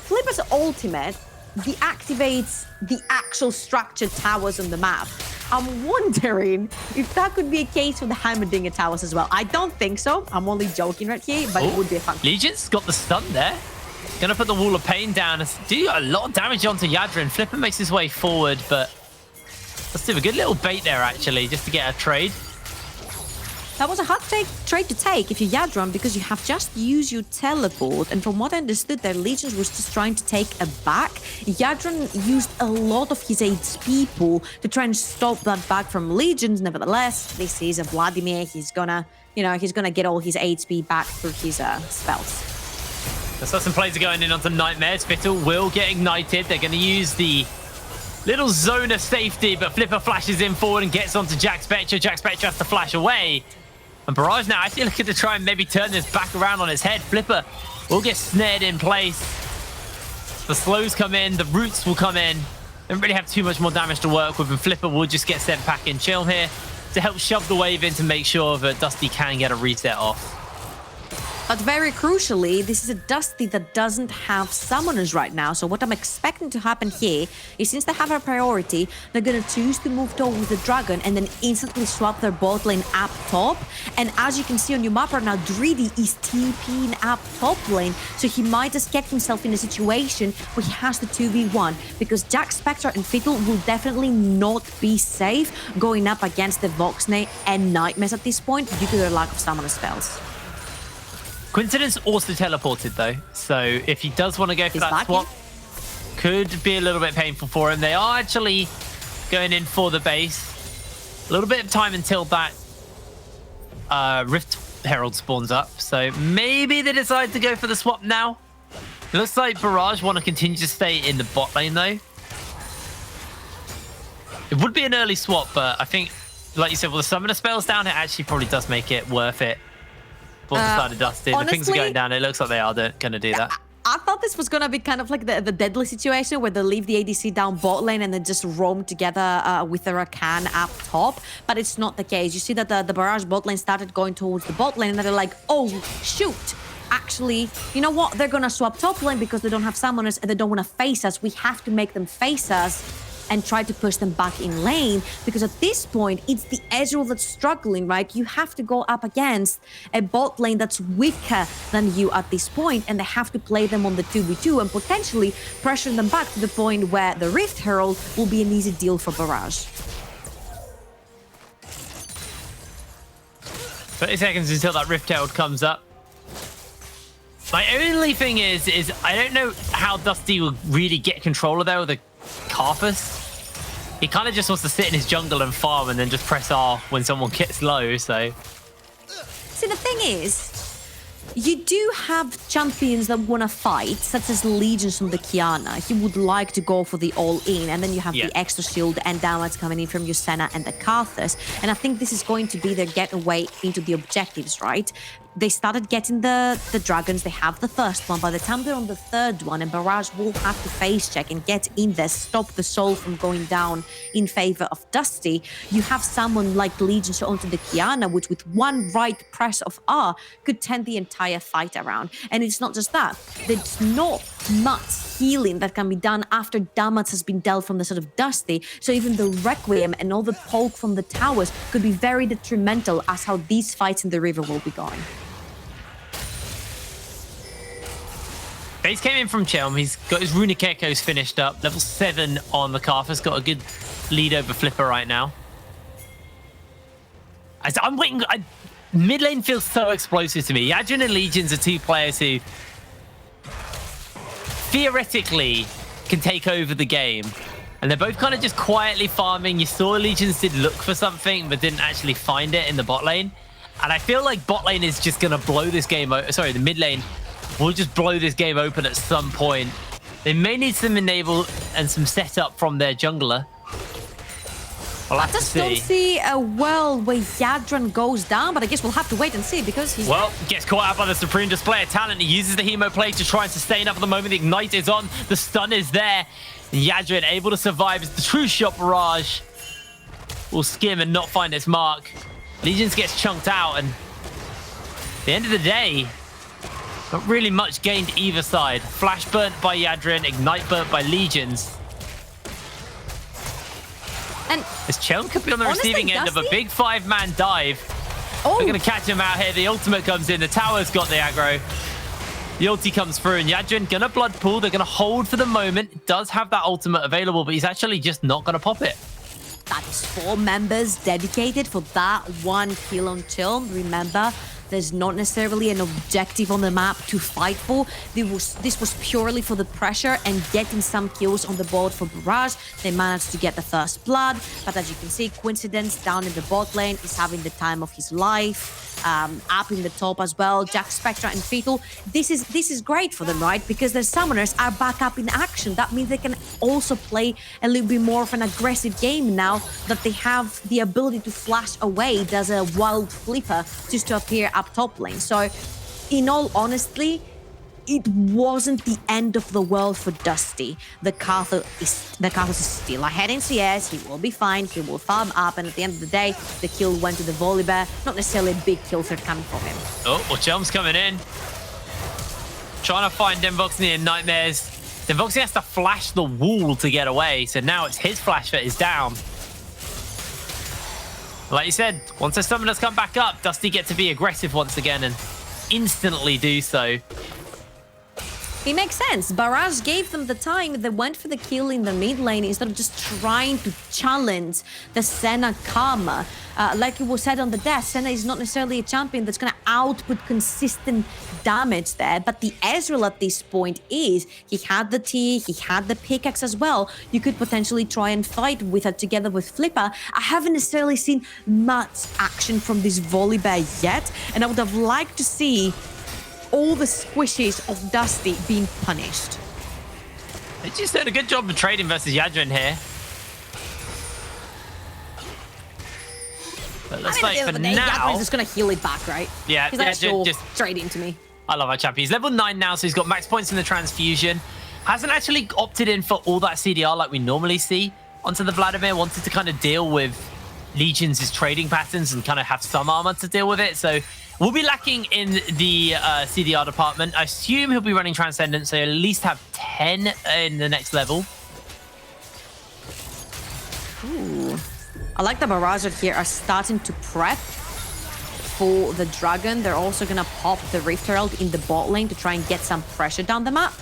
Flipper's ultimate deactivates the actual structured towers on the map. I'm wondering if that could be a case for the Heimerdinger towers as well. I don't think so. I'm only joking right here, but it would be a fun. Legion's got the stun there. Gonna put the wall of pain down. Do a lot of damage onto Yadrin. Flipper makes his way forward, but let's do a good little bait there actually, just to get a trade. That was a hard trade to take if you're Yadron, because you have just used your teleport, and from what I understood, their Legions was just trying to take a back. Yadron used a lot of his HP pool to try and stop that back from Legions. Nevertheless, this is a Vladimir. He's gonna, he's gonna get all his HP back through his spells. The Assassin plays are going in onto Nightmares. Vittel will get ignited. They're gonna use the little zone of safety, but Flipper flashes in forward and gets onto Jack Spectra. Jack Spectra has to flash away. And Barrage now actually looking to try and maybe turn this back around on his head. Flipper will get snared in place. The slows come in, the roots will come in. Don't really have too much more damage to work with, and Flipper will just get sent back in chill here to help shove the wave in to make sure that Dusty can get a reset off. But very crucially, this is a Dusty that doesn't have summoners right now. So what I'm expecting to happen here is since they have a priority, they're going to choose to move towards the Dragon and then instantly swap their bot lane up top. And as you can see on your map right now, Dreedy is TPing up top lane. So he might just get himself in a situation where he has the 2v1 because Jack, Spectre and Fiddle will definitely not be safe going up against the Voxnay and Nightmares at this point due to their lack of summoner spells. Coincidence also teleported though, so if he does want to go for that swap, could be a little bit painful for him. They are actually going in for the base. A little bit of time until that Rift Herald spawns up, so maybe they decide to go for the swap now. It looks like Barrage want to continue to stay in the bot lane though. It would be an early swap, but I think, like you said, with the summoner spells down, it actually probably does make it worth it. For the side of Dusty, the things are going down. It looks like they are going to do that. I thought this was going to be kind of like the deadly situation where they leave the ADC down bot lane and then just roam together with the Rakan up top. But it's not the case. You see that the Barrage bot lane started going towards the bot lane and they're like, oh, shoot. Actually, you know what? They're going to swap top lane because they don't have summoners and they don't want to face us. We have to make them face us and try to push them back in lane because at this point it's the Ezreal that's struggling, right? You have to go up against a bot lane that's weaker than you at this point and they have to play them on the 2v2 and potentially pressure them back to the point where the Rift Herald will be an easy deal for Barrage. 30 seconds until that Rift Herald comes up. My only thing is I don't know how Dusty will really get control of that with a Carthus. He kind of just wants to sit in his jungle and farm and then just press R when someone gets low, so... See, the thing is, you do have champions that want to fight, such as Legions from the Kiana. He would like to go for the all-in, and then you have the extra shield and damage coming in from your Senna and the Carthus. And I think this is going to be their getaway into the objectives, right? They started getting the dragons. They have the first one. By the time they're on the third one, and Barrage will have to face check and get in there, stop the soul from going down in favor of Dusty. You have someone like Legions onto the Kiana, which with one right press of R could turn the entire fight around. And it's not just that. There's not much healing that can be done after damage has been dealt from the sort of Dusty. So even the Requiem and all the poke from the towers could be very detrimental as how these fights in the river will be going. Base came in from Chelm. He's got his Runic Echoes finished up. Level 7 on the Carthus. Got a good lead over Flipper right now. I'm waiting. Mid lane feels so explosive to me. Yadrin and Legions are two players who theoretically can take over the game. And they're both kind of just quietly farming. You saw Legions did look for something, but didn't actually find it in the bot lane. And I feel like bot lane is just going to blow this game. Sorry, the mid lane will just blow this game open at some point. They may need some enable and some setup from their jungler. I just don't see a world where Yadran goes down, but I guess we'll have to wait and see because he's... Well, gets caught out by the Supreme Display of Talent. He uses the Hemo Play to try and sustain up at the moment. The Ignite is on. The stun is there. Yadran able to survive as the True Shot Barrage will skim and not find its mark. Legions gets chunked out, and at the end of the day, not really much gained either side. Flash burnt by Yadrin, Ignite burnt by Legions. And this Chelm could be on the receiving end of a big 5-man dive. Oh. They're going to catch him out here. The ultimate comes in. The tower's got the aggro. The ulti comes through, and Yadrin gonna blood pool. They're gonna hold for the moment. Does have that ultimate available, but he's actually just not gonna pop it. That is 4 members dedicated for that one kill on Chelm. Remember, there's not necessarily an objective on the map to fight for. This was purely for the pressure and getting some kills on the board for Barrage. They managed to get the first blood, but as you can see, Coincidence down in the bot lane is having the time of his life. Up in the top as well, Jack, Spectra and Fetal. This is great for them, right? Because their summoners are back up in action. That means they can also play a little bit more of an aggressive game now that they have the ability to flash away. There's a wild flipper just to appear up top lane. So in all honesty, it wasn't the end of the world for Dusty. The Karthus is still ahead in CS. He will be fine. He will farm up, and at the end of the day, the kill went to the Volibear. Not necessarily a big kill threat coming from him. Oh, well, Chelm's coming in. Trying to find Denvoxney and Nightmares. Denvoxney has to flash the wall to get away, so now it's his flash that is down. Like you said, once the summoners come back up, Dusty gets to be aggressive once again and instantly do so. It makes sense. Barrage gave them the time. They went for the kill in the mid lane instead of just trying to challenge the Senna karma. Like it was said on the death, Senna is not necessarily a champion that's going to output consistent damage there. But the Ezreal at this point is, he had the T, he had the pickaxe as well. You could potentially try and fight with it together with Flipper. I haven't necessarily seen much action from this Volibear yet. And I would have liked to see all the squishes of Dusty being punished. They just did a good job of trading versus Yadrin here. But looks like for now, Yadrin's just gonna heal it back, right? Yeah, He's like, sure, just trade into me. I love our champion. He's level 9 now, so he's got max points in the transfusion. Hasn't actually opted in for all that CDR like we normally see onto the Vladimir. Wanted to kind of deal with Legion's trading patterns and kind of have some armor to deal with it. So we'll be lacking in the CDR department. I assume he'll be running Transcendence, so he'll at least have 10 in the next level. Ooh. I like the Barrage here are starting to prep for the Dragon. They're also going to pop the Rift Herald in the bot lane to try and get some pressure down the map.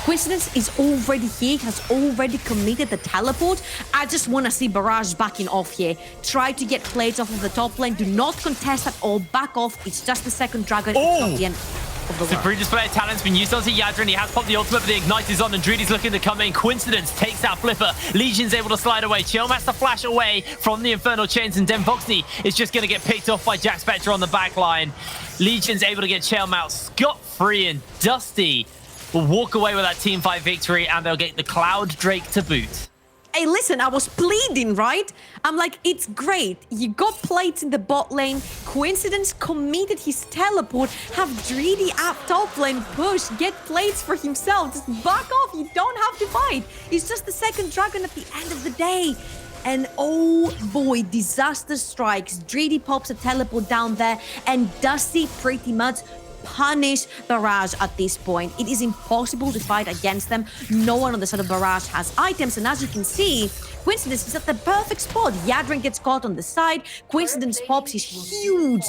Coincidence is already here, has already committed the teleport. I just want to see Barrage backing off here. Try to get plates off of the top lane. Do not contest at all. Back off. It's just the second Dragon. It's not the end of the world. Supreme Display of Talent's been used onto Yadrin. He has popped the ultimate, but the Ignite is on, and Druidy's looking to come in. Coincidence takes out Flipper. Legion's able to slide away. Chelm has to flash away from the Infernal Chains, and Denvoxney is just going to get picked off by Jack Spectre on the back line. Legion's able to get Chelm out scot-free, and Dusty will walk away with that team fight victory, and they'll get the Cloud Drake to boot. Hey, listen, I was pleading, right? I'm like, it's great. You got plates in the bot lane. Coincidence committed his teleport. Have Druidy at top lane push. Get plates for himself. Just back off. You don't have to fight. It's just the second Dragon at the end of the day. And oh boy, disaster strikes. Druidy pops a teleport down there, and Dusty pretty much punish Barrage at this point. It is impossible to fight against them. No one on the side of Barrage has items, and as you can see, Coincidence is at the perfect spot. Yadrin gets caught on the side. Coincidence pops his huge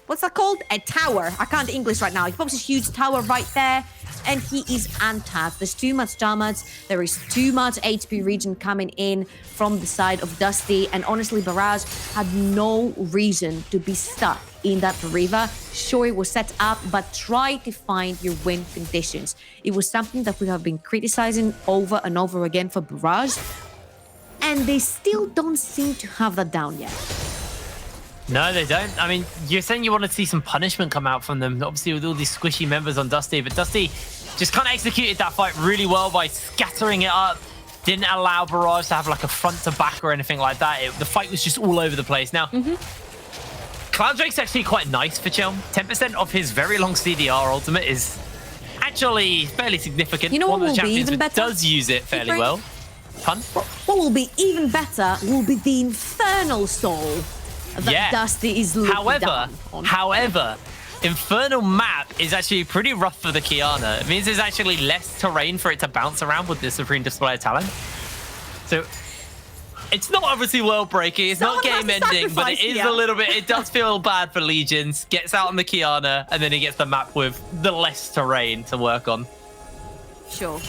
what's that called? A tower. I can't English right now. He pops his huge tower right there, and he is untapped. There's too much damage. There is too much HP regen coming in from the side of Dusty, and honestly, Barrage had no reason to be stuck in that river. Sure, it was set up, but try to find your win conditions. It was something that we have been criticizing over and over again for Barrage, and they still don't seem to have that down yet. No, they don't. I mean, you're saying you want to see some punishment come out from them, obviously with all these squishy members on Dusty, but Dusty just kind of executed that fight really well by scattering it up. Didn't allow Barrage to have like a front to back or anything like that. The fight was just all over the place. Now, Cloud Drake's actually quite nice for Chelm. 10% of his very long CDR ultimate is actually fairly significant. You know what One of will the be champions even better? does use it fairly well. Pun? What will be even better will be the Infernal Soul that Dusty is looking down on. However, Infernal map is actually pretty rough for the Kiana. It means there's actually less terrain for it to bounce around with the Supreme Display of Talent. So it's not obviously world breaking, it's not game ending, but it is a little bit, it does feel bad for Legions. Gets out on the Kiana, and then he gets the map with the less terrain to work on. Sure.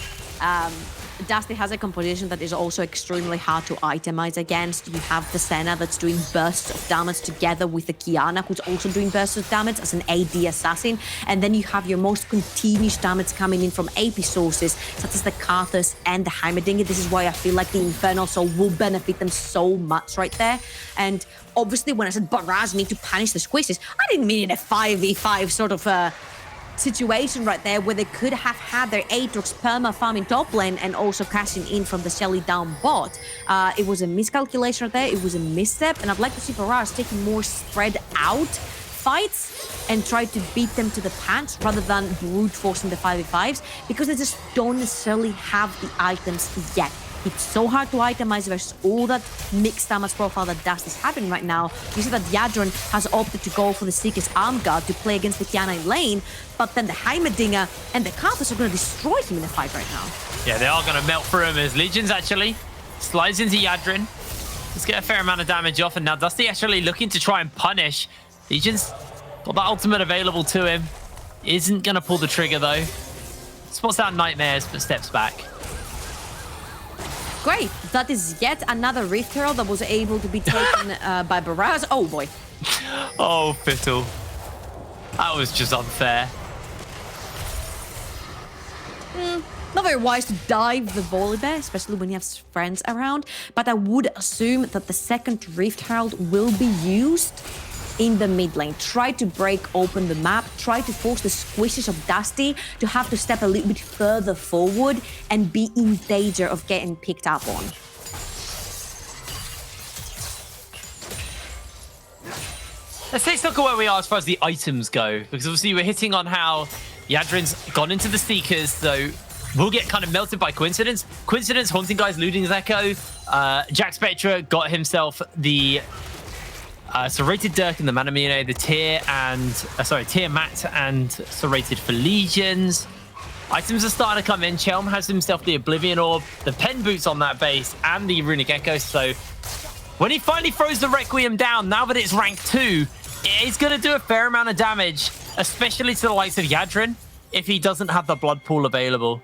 Dusty has a composition that is also extremely hard to itemize against. You have the Senna that's doing bursts of damage together with the Kiana, who's also doing bursts of damage as an AD assassin. And then you have your most continuous damage coming in from AP sources, such as the Karthus and the Heimerdinger. This is why I feel like the Infernal Soul will benefit them so much right there. And obviously, when I said Barrage need to punish the squishes, I didn't mean it a 5v5 sort of situation right there where they could have had their Aatrox perma farming top lane and also cashing in from the Shelly down bot. It was a miscalculation right there. It was a misstep, and I'd like to see Barrage taking more spread out fights and try to beat them to the punch rather than brute forcing the 5v5s because they just don't necessarily have the items yet. It's so hard to itemize versus all that mixed damage profile that Dust is having right now. You see that Yadron has opted to go for the Seeker's Arm Guard to play against the Kiana in lane, but then the Heimerdinger and the Countess are going to destroy him in the fight right now. Yeah, they are going to melt through him as Legion's actually slides into Yadrin. Let's get a fair amount of damage off, and now Dusty actually looking to try and punish. Legion's got that ultimate available to him. Isn't going to pull the trigger though. Spots out Nightmares, but steps back. Great. That is yet another Rift Herald that was able to be taken by Barrage. Oh, boy. Oh, Fiddle. That was just unfair. Not very wise to dive the Volibear, especially when you have friends around. But I would assume that the second Rift Herald will be used in the mid lane. Try to break open the map, try to force the squishes of Dusty to have to step a little bit further forward and be in danger of getting picked up on. Let's take stock of where we are as far as the items go, because obviously we're hitting on how Yadrin's gone into the Seekers, so we'll get kind of melted by Coincidence. Coincidence, Haunting Guy's looting his Echo. Jack Spectra got himself the Serrated Dirk and the Manamine, the Tier Mat and Serrated for Legions. Items are starting to come in. Chelm has himself the Oblivion Orb, the Pen Boots on that base, and the Runic Echo. So when he finally throws the Requiem down, now that it's rank 2, it is going to do a fair amount of damage, especially to the likes of Yadrin, if he doesn't have the Blood Pool available.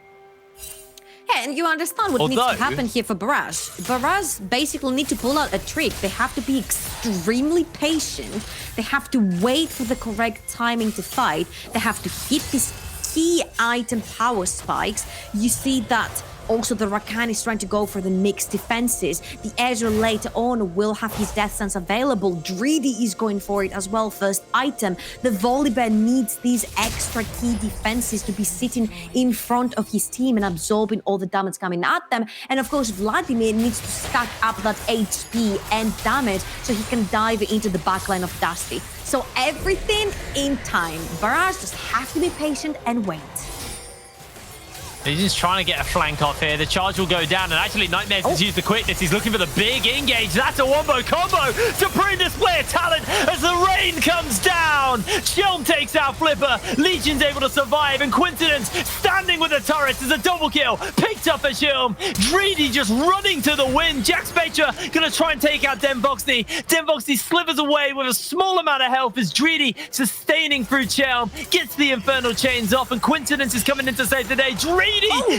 Yeah, and you understand what needs to happen here for Barrage. Barrage basically need to pull out a trick. They have to be extremely patient. They have to wait for the correct timing to fight. They have to hit these key item power spikes. You see that also the Rakan is trying to go for the mixed defenses. The Ezra later on will have his Death Sense available. Dreedy is going for it as well, first item. The Volibear needs these extra key defenses to be sitting in front of his team and absorbing all the damage coming at them. And of course, Vladimir needs to stack up that HP and damage so he can dive into the backline of Dusty. So everything in time. Barrage just have to be patient and wait. He's just trying to get a flank off here. The charge will go down, and actually Nightmares has used the quickness. He's looking for the big engage. That's a wombo combo. Supreme display of talent as the rain comes down. Shelm takes out Flipper. Legion's able to survive, and Coincidence standing with the turrets is a double kill. Picked up a Shelm. Dreedy just running to the win. Jack Spectre gonna try and take out Denvoxy. Denvoxy slivers away with a small amount of health as Dreedy sustaining through Shelm. Gets the Infernal Chains off, and Coincidence is coming in to save the day. Dreedy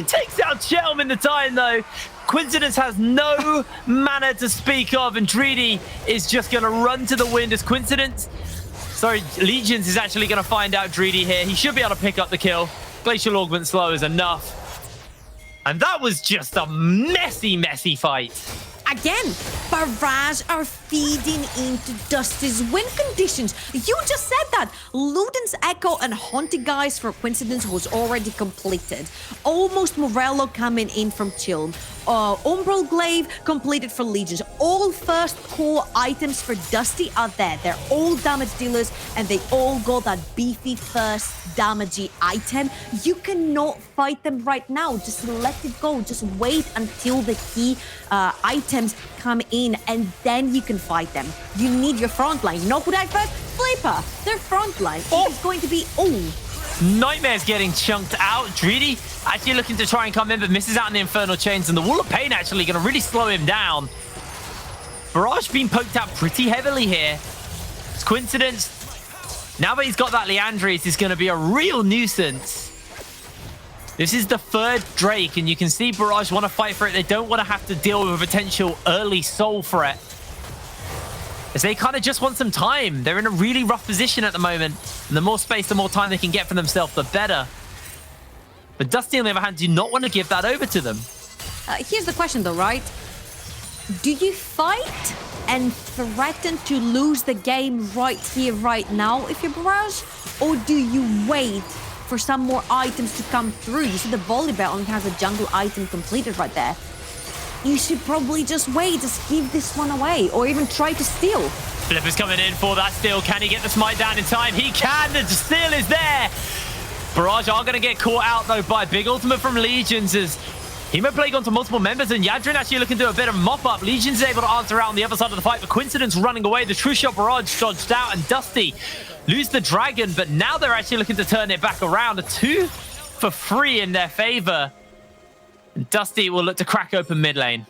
takes out Shelm in the time, though. Coincidence has no mana to speak of, and Dreedy is just going to run to the wind as Legions is actually going to find out Dreedy here. He should be able to pick up the kill. Glacial Augment Slow is enough. And that was just a messy, messy fight. Again, Barrage are feeding into Dusty's win conditions. You just said that. Luden's Echo and Haunted Guys for Coincidence was already completed. Almost Morello coming in from Chill. Umbral Glaive completed for Legions. All first core items for Dusty are there. They're all damage dealers, and they all got that beefy first damagey item. You cannot fight them right now. Just let it go. Just wait until the key items come in, and then you can fight them. You need your front line. You know who died first? Flipper. Their front line is going to be Nightmare's getting chunked out. Dreedy actually looking to try and come in, but misses out on the Infernal Chains, and the Wall of Pain actually going to really slow him down. Barrage being poked out pretty heavily here. It's Coincidence. Now that he's got that Leandris, is going to be a real nuisance. This is the third Drake, and you can see Barrage want to fight for it. They don't want to have to deal with a potential early soul threat, as they kind of just want some time. They're in a really rough position at the moment, and the more space, the more time they can get for themselves, the better. But Dusty, on the other hand, do not want to give that over to them. Here's the question, though, right? Do you fight and threaten to lose the game right here, right now, if you're Barrage? Or do you wait for some more items to come through? You see the Volibear only has a jungle item completed right there. You should probably just wait, just give this one away, or even try to steal. Flipper's coming in for that steal. Can he get the smite down in time? He can. The steal is there. Barrage are going to get caught out, though, by big ultimate from Legions as Hemo Plague onto multiple members, and Yadrin actually looking to do a bit of mop-up. Legion's able to answer out on the other side of the fight, but Coincidence running away. The True Shot Barrage dodged out, and Dusty lose the Dragon, but now they're actually looking to turn it back around. A 2 for 3 in their favor. And Dusty will look to crack open mid lane.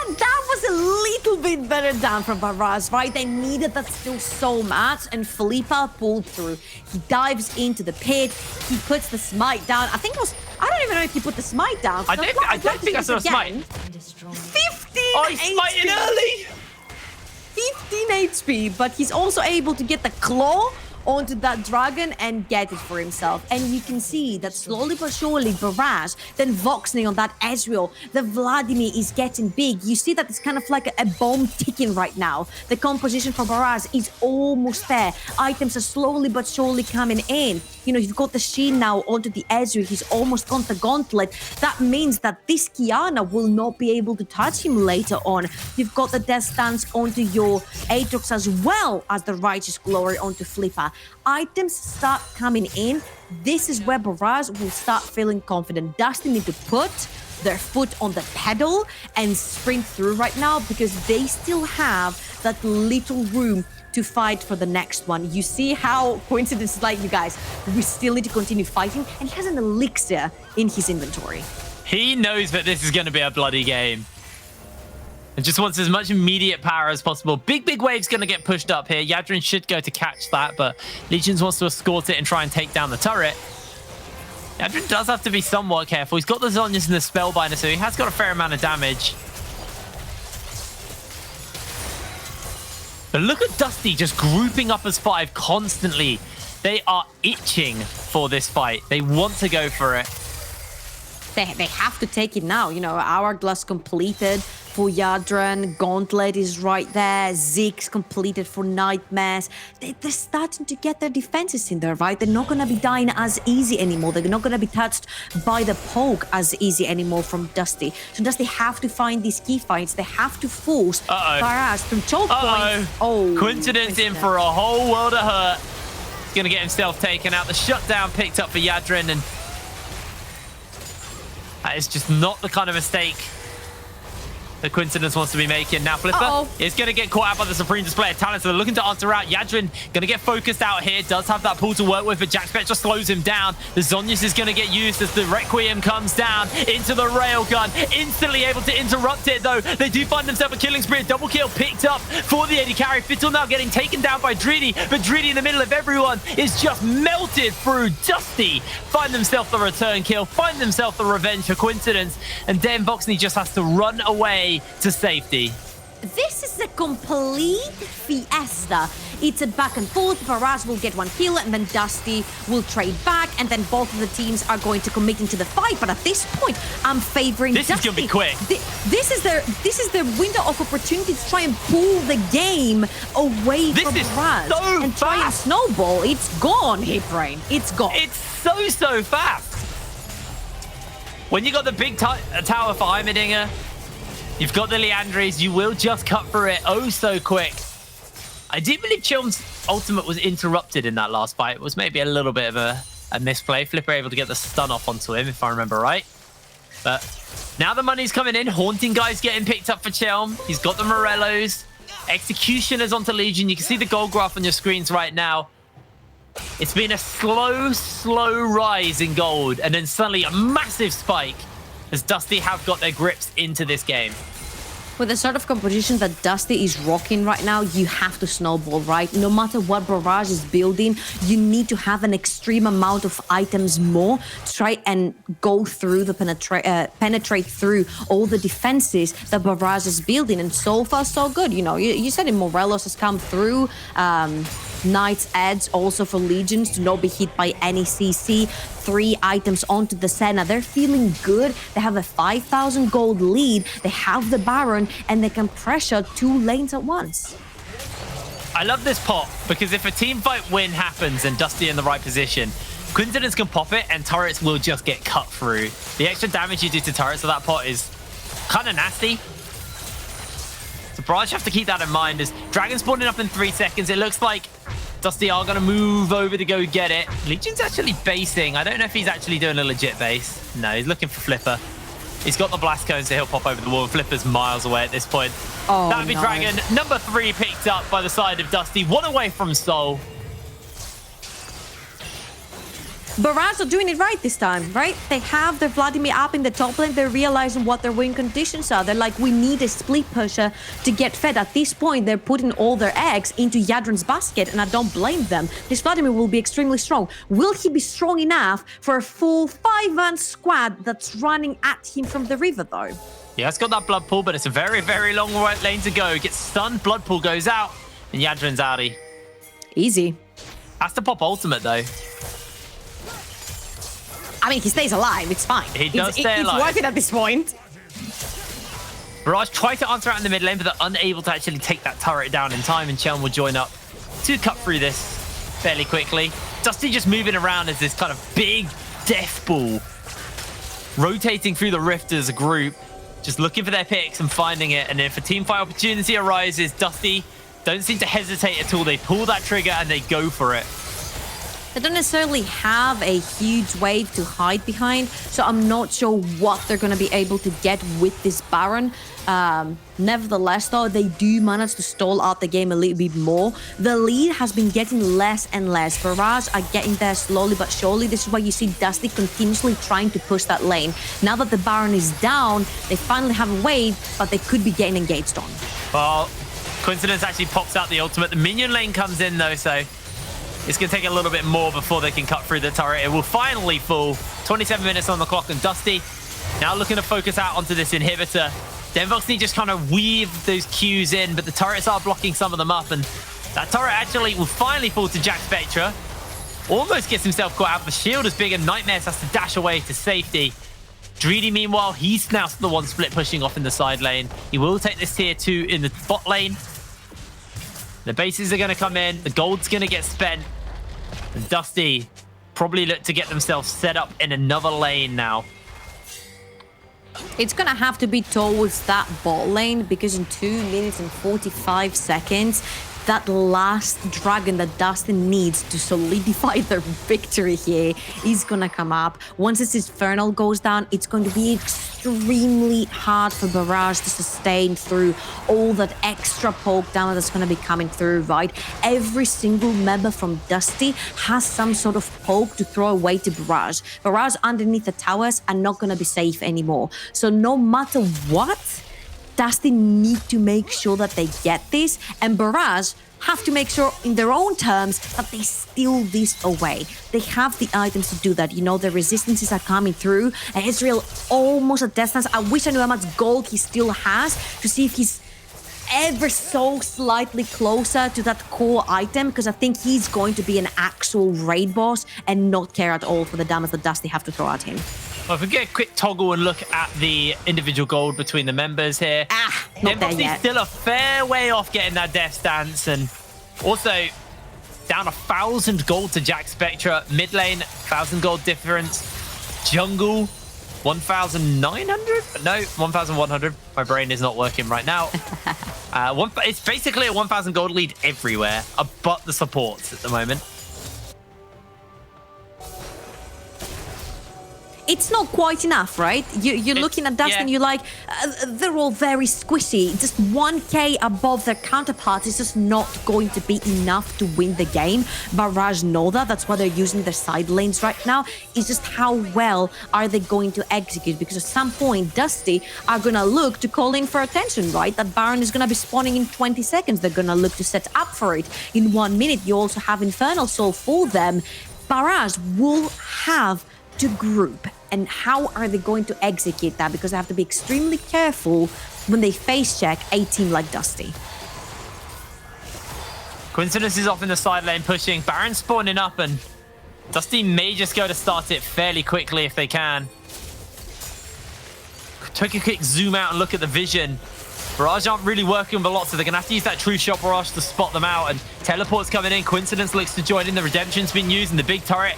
That was a little bit better down from Barrage, right? They needed that still so much, and Felipa pulled through. He dives into the pit. He puts the smite down. I think it was... I don't even know if he put the smite down. I don't think I saw a smite. 15 Oh, he's smiting early! 15 HP, but he's also able to get the claw onto that dragon and get it for himself. And you can see that slowly but surely, Barrage, then Voxney on that Ezreal, the Vladimir is getting big. You see that it's kind of like a bomb ticking right now. The composition for Barrage is almost there. Items are slowly but surely coming in. You know, you've got the Sheen now onto the Ezreal. He's almost got the Gauntlet. That means that this Kiana will not be able to touch him later on. You've got the Death Stance onto your Aatrox as well as the Righteous Glory onto Flipper. Items start coming in. This is where Barrage will start feeling confident. Dusty need to put their foot on the pedal and sprint through right now because they still have that little room to fight for the next one. You see how Coincidence is like, you guys, we still need to continue fighting, and he has an elixir in his inventory. He knows that this is going to be a bloody game and just wants as much immediate power as possible. Big wave's going to get pushed up here. Yadrin should go to catch that, but Legions wants to escort it and try and take down the turret. Yadrin does have to be somewhat careful. He's got the Zhonya's and the Spellbinder, so he has got a fair amount of damage. But look at Dusty just grouping up as 5 constantly. They are itching for this fight. They want to go for it. They have to take it now. You know, Hourglass completed for Yadrin. Gauntlet is right there. Ziggs completed for Nightmares. They're starting to get their defenses in there, right? They're not going to be dying as easy anymore. They're not going to be touched by the poke as easy anymore from Dusty. So Dusty have to find these key fights. They have to force Barrage through choke points. Oh, Coincidence in for a whole world of hurt. He's going to get himself taken out. The shutdown picked up for Yadrin, and that is just not the kind of mistake that Coincidence wants to be making. Now Flipper is going to get caught out by the Supreme Display of Talent, so they're looking to answer out. Yadrin going to get focused out here, does have that pool to work with, but Jack Spectre slows him down. The Zhonya's is going to get used as the Requiem comes down into the Railgun, instantly able to interrupt it though. They do find themselves a killing spree, a double kill picked up for the AD carry. Fiddle now getting taken down by Dreedy, but Dreedy in the middle of everyone is just melted through. Dusty find themselves the return kill, find themselves the revenge for Coincidence, and then Voxney just has to run away to safety. This is a complete fiesta. It's a back and forth. Barrage will get 1 kill, and then Dusty will trade back, and then both of the teams are going to commit into the fight. But at this point, I'm favoring Dusty. This is gonna be quick. This is their window of opportunity to try and pull the game away from Barrage and try and snowball. It's gone, Hitbrain. It's gone. It's so fast. When you got the big tower for Heimerdinger, you've got the Leandries, you will just cut through it so quick. I do believe Chilm's ultimate was interrupted in that last fight. It was maybe a little bit of a misplay. Flipper able to get the stun off onto him, if I remember right. But now the money's coming in. Haunting Guy's getting picked up for Chilm. He's got the Morellos. Executioner's onto Legion. You can see the gold graph on your screens right now. It's been a slow rise in gold, and then suddenly a massive spike as Dusty have got their grips into this game. With the sort of composition that Dusty is rocking right now, you have to snowball, right? No matter what Barrage is building, you need to have an extreme amount of items more to try and go through the penetrate through all the defenses that Barrage is building. And so far, so good. You know, you said it, Morelos has come through. Knight's Edge also for Legions to not be hit by any CC. 3 items onto the Senna. They're feeling good. They have a 5,000 gold lead. They have the Baron, and they can pressure 2 lanes at once. I love this pot because if a team fight win happens and Dusty in the right position, Coincidence can pop it and turrets will just get cut through. The extra damage you do to turrets of that pot is kind of nasty. So Barrage have to keep that in mind as Dragon spawning up in 3 seconds. It looks like Dusty are going to move over to go get it. Legion's actually basing. I don't know if he's actually doing a legit base. No, he's looking for Flipper. He's got the blast cone, so he'll pop over the wall. Flipper's miles away at this point. Oh, That would be no. Dragon. Number 3 picked up by the side of Dusty. 1 away from Soul. Barrage are doing it right this time, right? They have their Vladimir up in the top lane. They're realizing what their win conditions are. They're like, we need a split pusher to get fed. At this point, they're putting all their eggs into Yadrin's basket, and I don't blame them. This Vladimir will be extremely strong. Will he be strong enough for a full 5-man squad that's running at him from the river, though? Yeah, it's got that blood pool, but it's a very, very long lane to go. Gets stunned, blood pool goes out, and Yadrin's outie. Easy. Has to pop ultimate, though. I mean, he stays alive. It's fine. He does stay alive. It's worth it at this point. Barrage try to answer out in the mid lane, but they're unable to actually take that turret down in time, and Chelm will join up to cut through this fairly quickly. Dusty just moving around as this kind of big death ball, rotating through the rift as a group, just looking for their picks and finding it. And if a team fight opportunity arises, Dusty don't seem to hesitate at all. They pull that trigger and they go for it. They don't necessarily have a huge wave to hide behind, so I'm not sure what they're going to be able to get with this Baron. Nevertheless, though, they do manage to stall out the game a little bit more. The lead has been getting less and less. Barrage are getting there slowly but surely. This is why you see Dusty continuously trying to push that lane. Now that the Baron is down, they finally have a wave, but they could be getting engaged on. Well, Coincidence actually pops out the ultimate. The minion lane comes in, though, so it's going to take a little bit more before they can cut through the turret. It will finally fall. 27 minutes on the clock, and Dusty now looking to focus out onto this inhibitor. Denvox need just kind of weave those Qs in, but the turrets are blocking some of them up, and that turret actually will finally fall to Jack Spectra. Almost gets himself caught out. The shield is big, and Nightmares has to dash away to safety. Dreedy, meanwhile, he's now the one split pushing off in the side lane. He will take this tier 2 in the bot lane. The bases are going to come in. The gold's going to get spent. And Dusty probably look to get themselves set up in another lane now. It's going to have to be towards that bot lane, because in 2 minutes and 45 seconds, that last dragon that Dusty needs to solidify their victory here is going to come up. Once this Infernal goes down, it's going to be extremely hard for Barrage to sustain through all that extra poke down that's going to be coming through, right? Every single member from Dusty has some sort of poke to throw away to Barrage. Barrage underneath the towers are not going to be safe anymore. So no matter what, Dusty need to make sure that they get this, and Barrage have to make sure in their own terms that they steal this away. They have the items to do that. You know, the resistances are coming through, and Israel almost at death stance. I wish I knew how much gold he still has to see if he's ever so slightly closer to that core item, because I think he's going to be an actual raid boss and not care at all for the damage that Dusty have to throw at him. Well, if we get a quick toggle and look at the individual gold between the members here, Not there yet. still a fair way off getting that death stance, and also down 1,000 gold to Jack Spectra. Mid lane, 1,000 gold difference. Jungle, 1,900? No, 1,100. My brain is not working right now. It's basically a 1,000 gold lead everywhere, but the supports at the moment. It's not quite enough, right? You're looking at Dusty and you're like, they're all very squishy. Just 1k above their counterparts is just not going to be enough to win the game. Barrage know that. That's why they're using their side lanes right now. It's just how well are they going to execute? Because at some point, Dusty are going to look to call in for attention, right? That Baron is going to be spawning in 20 seconds. They're going to look to set up for it in 1 minute. You also have Infernal Soul for them. Barrage will have to group, and how are they going to execute that? Because they have to be extremely careful when they face check a team like Dusty. Coincidence is off in the side lane pushing. Baron spawning up, and Dusty may just go to start it fairly quickly if they can. Take a quick zoom out and look at the vision. Barrage aren't really working with a lot, so they're going to have to use that True Shot Barrage to spot them out, and teleport's coming in. Coincidence looks to join in. The Redemption's been used, and the big turret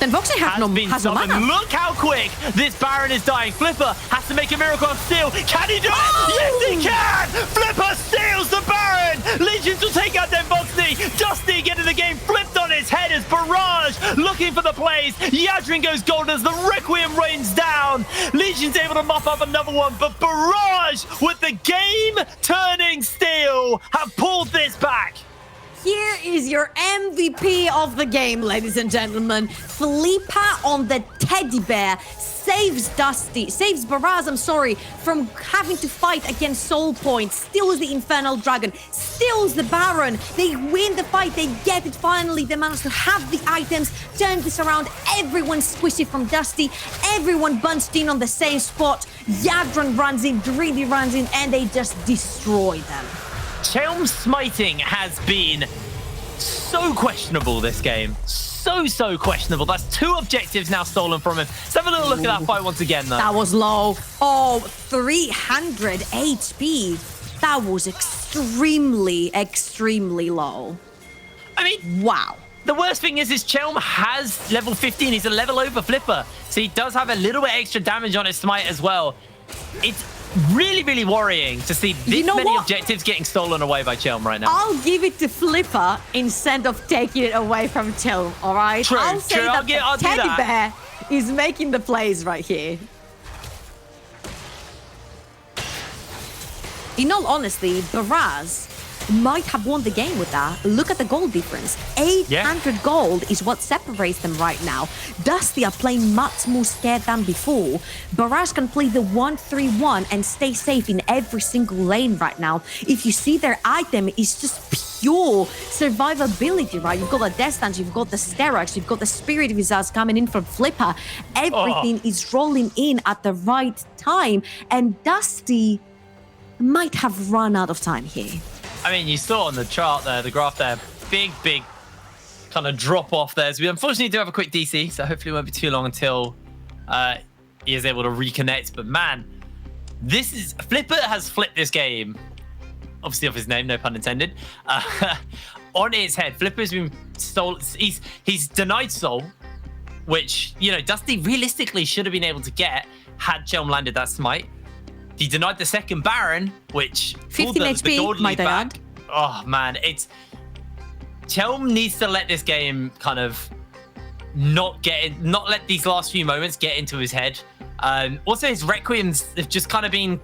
Then Voxy has no mana. Look how quick this Baron is dying. Flipper has to make a miracle on steal. Can he do it? Yes, he can! Flipper steals the Baron! Legions will take out their Voxy. Dusty getting the game flipped on his head as Barrage looking for the plays. Yadrin goes gold as the Requiem rains down. Legion's able to mop up another one, but Barrage with the game-turning steal have pulled this back. Here is your MVP of the game, ladies and gentlemen. Flipa on the teddy bear saves Barrage, from having to fight against Soul Point, steals the Infernal Dragon, steals the Baron. They win the fight, they get it finally. They manage to have the items, turn this around. Everyone's squishy from Dusty. Everyone bunched in on the same spot. Yadron runs in, Greedy runs in, and they just destroy them. Chelm's smiting has been so questionable this game. So questionable. That's 2 objectives now stolen from him. Let's have a little look at that fight once again, though. That was low. Oh, 300 HP. That was extremely low. I mean, wow. The worst thing is Chelm has level 15. He's a level over Flipper. So he does have a little bit extra damage on his smite as well. It's really worrying to see this many objectives getting stolen away by Chelm right now. I'll give it to Flipper instead of taking it away from Chelm, all right? True, I'll say that I'll do Teddy that. Bear is making the plays right here. In all honesty, Barrage might have won the game with that. Look at the gold difference. 800 gold is what separates them right now. Dusty are playing much more scared than before. Barrage can play the 1-3-1 and stay safe in every single lane right now. If you see their item, it's just pure survivability, right? You've got the Death Dance, you've got the Sterox, you've got the Spirit Results coming in from Flipper. Everything is rolling in at the right time, and Dusty might have run out of time here. I mean, you saw on the chart there, the graph there, big kind of drop off there. So we unfortunately do have a quick DC, so hopefully it won't be too long until he is able to reconnect. But man, Flipper has flipped this game, obviously off his name, no pun intended, on its head. Flipper's been stolen. He's denied Soul, which, you know, Dusty realistically should have been able to get had Chelm landed that smite. He denied the second Baron, which 15 HP, might I add. Oh man, Chelm needs to let this game kind of not let these last few moments get into his head. Also, his Requiems have just kind of been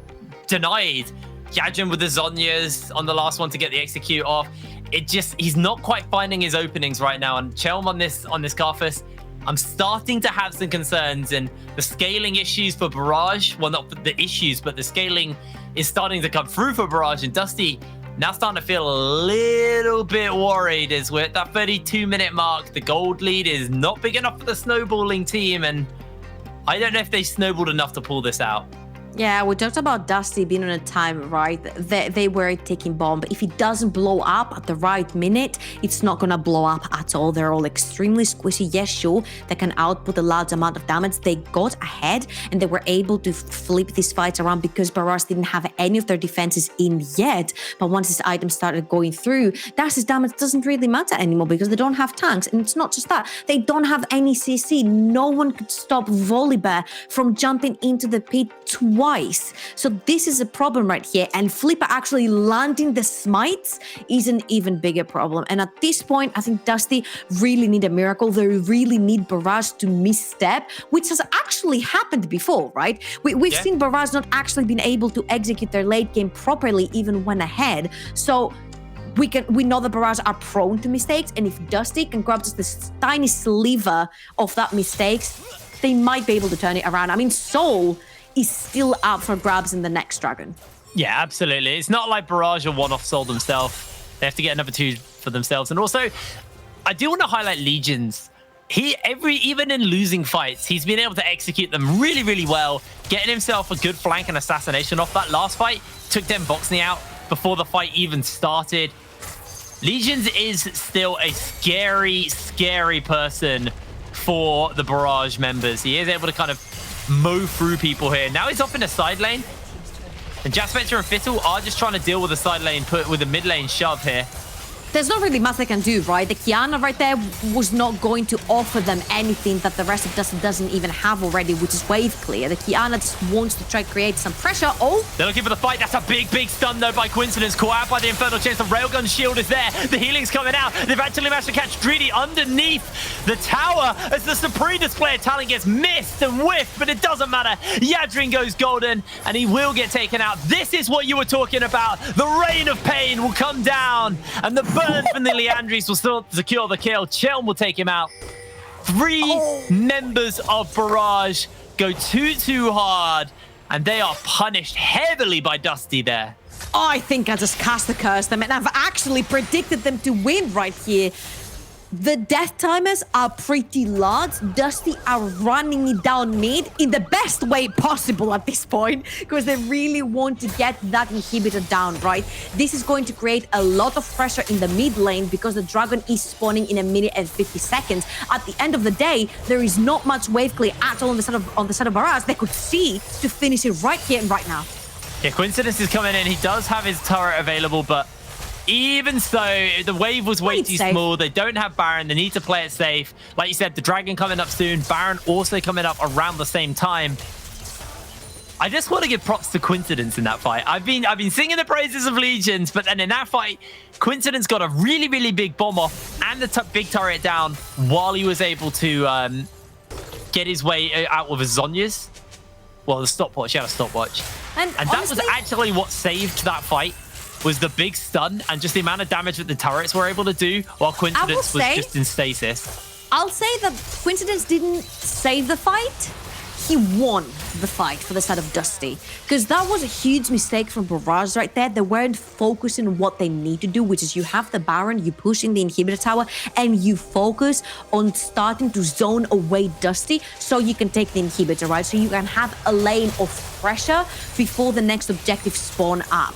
denied. Yajin with the Zonyas on the last one to get the execute off. He's not quite finding his openings right now. And Chelm on this Garthus, I'm starting to have some concerns, and the scaling issues for Barrage, well, not the issues, but the scaling is starting to come through for Barrage, and Dusty now starting to feel a little bit worried as we're at that 32-minute mark. The gold lead is not big enough for the snowballing team, and I don't know if they snowballed enough to pull this out. Yeah, we talked about Dusty being on a time, right? They were taking bomb, but if it doesn't blow up at the right minute, it's not gonna blow up at all. They're all extremely squishy. Yes, sure, they can output a large amount of damage. They got ahead and they were able to flip these fights around because Barrage didn't have any of their defenses in yet. But once this item started going through, Dusty's damage doesn't really matter anymore because they don't have tanks. And it's not just that, they don't have any CC. No one could stop Volibear from jumping into the pit twice. So this is a problem right here, and Flipper actually landing the smites is an even bigger problem. And at this point, I think Dusty really need a miracle. They really need Barrage to misstep, which has actually happened before, right? We've seen Barrage not actually been able to execute their late game properly even when ahead. So we know that Barrage are prone to mistakes, and if Dusty can grab just this tiny sliver of that mistakes, they might be able to turn it around. I mean, Soul is still out for grabs in the next dragon. Yeah, absolutely. It's not like Barrage or one-off Soul themselves. They have to get another 2 for themselves. And also, I do want to highlight Legions. Even in losing fights, he's been able to execute them really well, getting himself a good flank and assassination off that last fight. Took them Boxney out before the fight even started. Legions is still a scary person for the Barrage members. He is able to kind of mow through people here. Now he's off in a side lane, and Jaspector and Fittle are just trying to deal with the side lane, with a mid lane shove here. there's not really much they can do, right? The Kiana right there was not going to offer them anything that the rest of Dusty doesn't even have already, which is wave clear. The Kiana just wants to try to create some pressure. Oh! They're looking for the fight. That's a big stun, though, by coincidence. Caught out by the Infernal Chains. The Railgun shield is there. The healing's coming out. They've actually managed to catch Dreedy underneath the tower as the Supreme Display of Talent gets missed and whiffed, but it doesn't matter. Yadrin goes golden, and he will get taken out. This is what you were talking about. The rain of pain will come down, and the burn from the Leandris will still secure the kill. Chelm will take him out. Three members of Barrage go too hard, and they are punished heavily by Dusty there. I think I just cast the curse them, and I've actually predicted them to win right here. The death timers are pretty large. Dusty are running it down mid in the best way possible at this point, because they really want to get that inhibitor down, right? This is going to create a lot of pressure in the mid lane because the dragon is spawning in 1 minute and 50 seconds. At the end of the day, there is not much wave clear at all on the side of Barrage. They could see to finish it right here and right now. Yeah, Coincidence is coming in. He does have his turret available, but even so, the wave was way too small. They don't have Baron. They need to play it safe. Like you said, the Dragon coming up soon. Baron also coming up around the same time. I just want to give props to Coincidence in that fight. I've been singing the praises of Legions, but then in that fight, Coincidence got a really big bomb off and the big turret down while he was able to get his way out with his Zhonya's. Well, the stopwatch. He had a stopwatch. And that was actually what saved that fight. Was the big stun and just the amount of damage that the turrets were able to do while Coincidence was just in stasis. I'll say that Coincidence didn't save the fight. He won the fight for the side of Dusty, because that was a huge mistake from Barrage right there. They weren't focusing on what they need to do, which is you have the Baron, you push in the inhibitor tower, and you focus on starting to zone away Dusty so you can take the inhibitor, right? So you can have a lane of pressure before the next objective spawn up.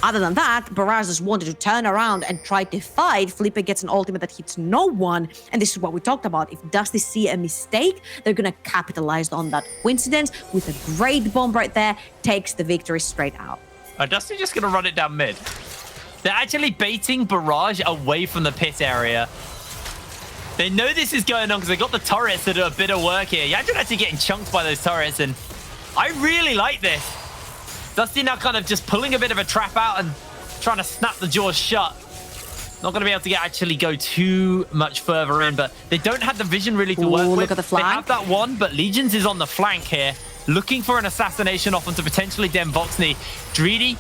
Other than that, Barrage just wanted to turn around and try to fight. Felipe gets an ultimate that hits no one. And this is what we talked about. If Dusty see a mistake, they're going to capitalize on that. Coincidence with a great bomb right there takes the victory straight out. Are Dusty just going to run it down mid? They're actually baiting Barrage away from the pit area. They know this is going on because they got the turrets that do a bit of work here. Yadrin actually getting chunked by those turrets, and I really like this. Dusty now kind of just pulling a bit of a trap out and trying to snap the jaws shut. Not going to be able to actually go too much further in, but they don't have the vision really to work with. Look at the flank. They have that one, but Legions is on the flank here, looking for an assassination off onto potentially Den Voxney. Dreedy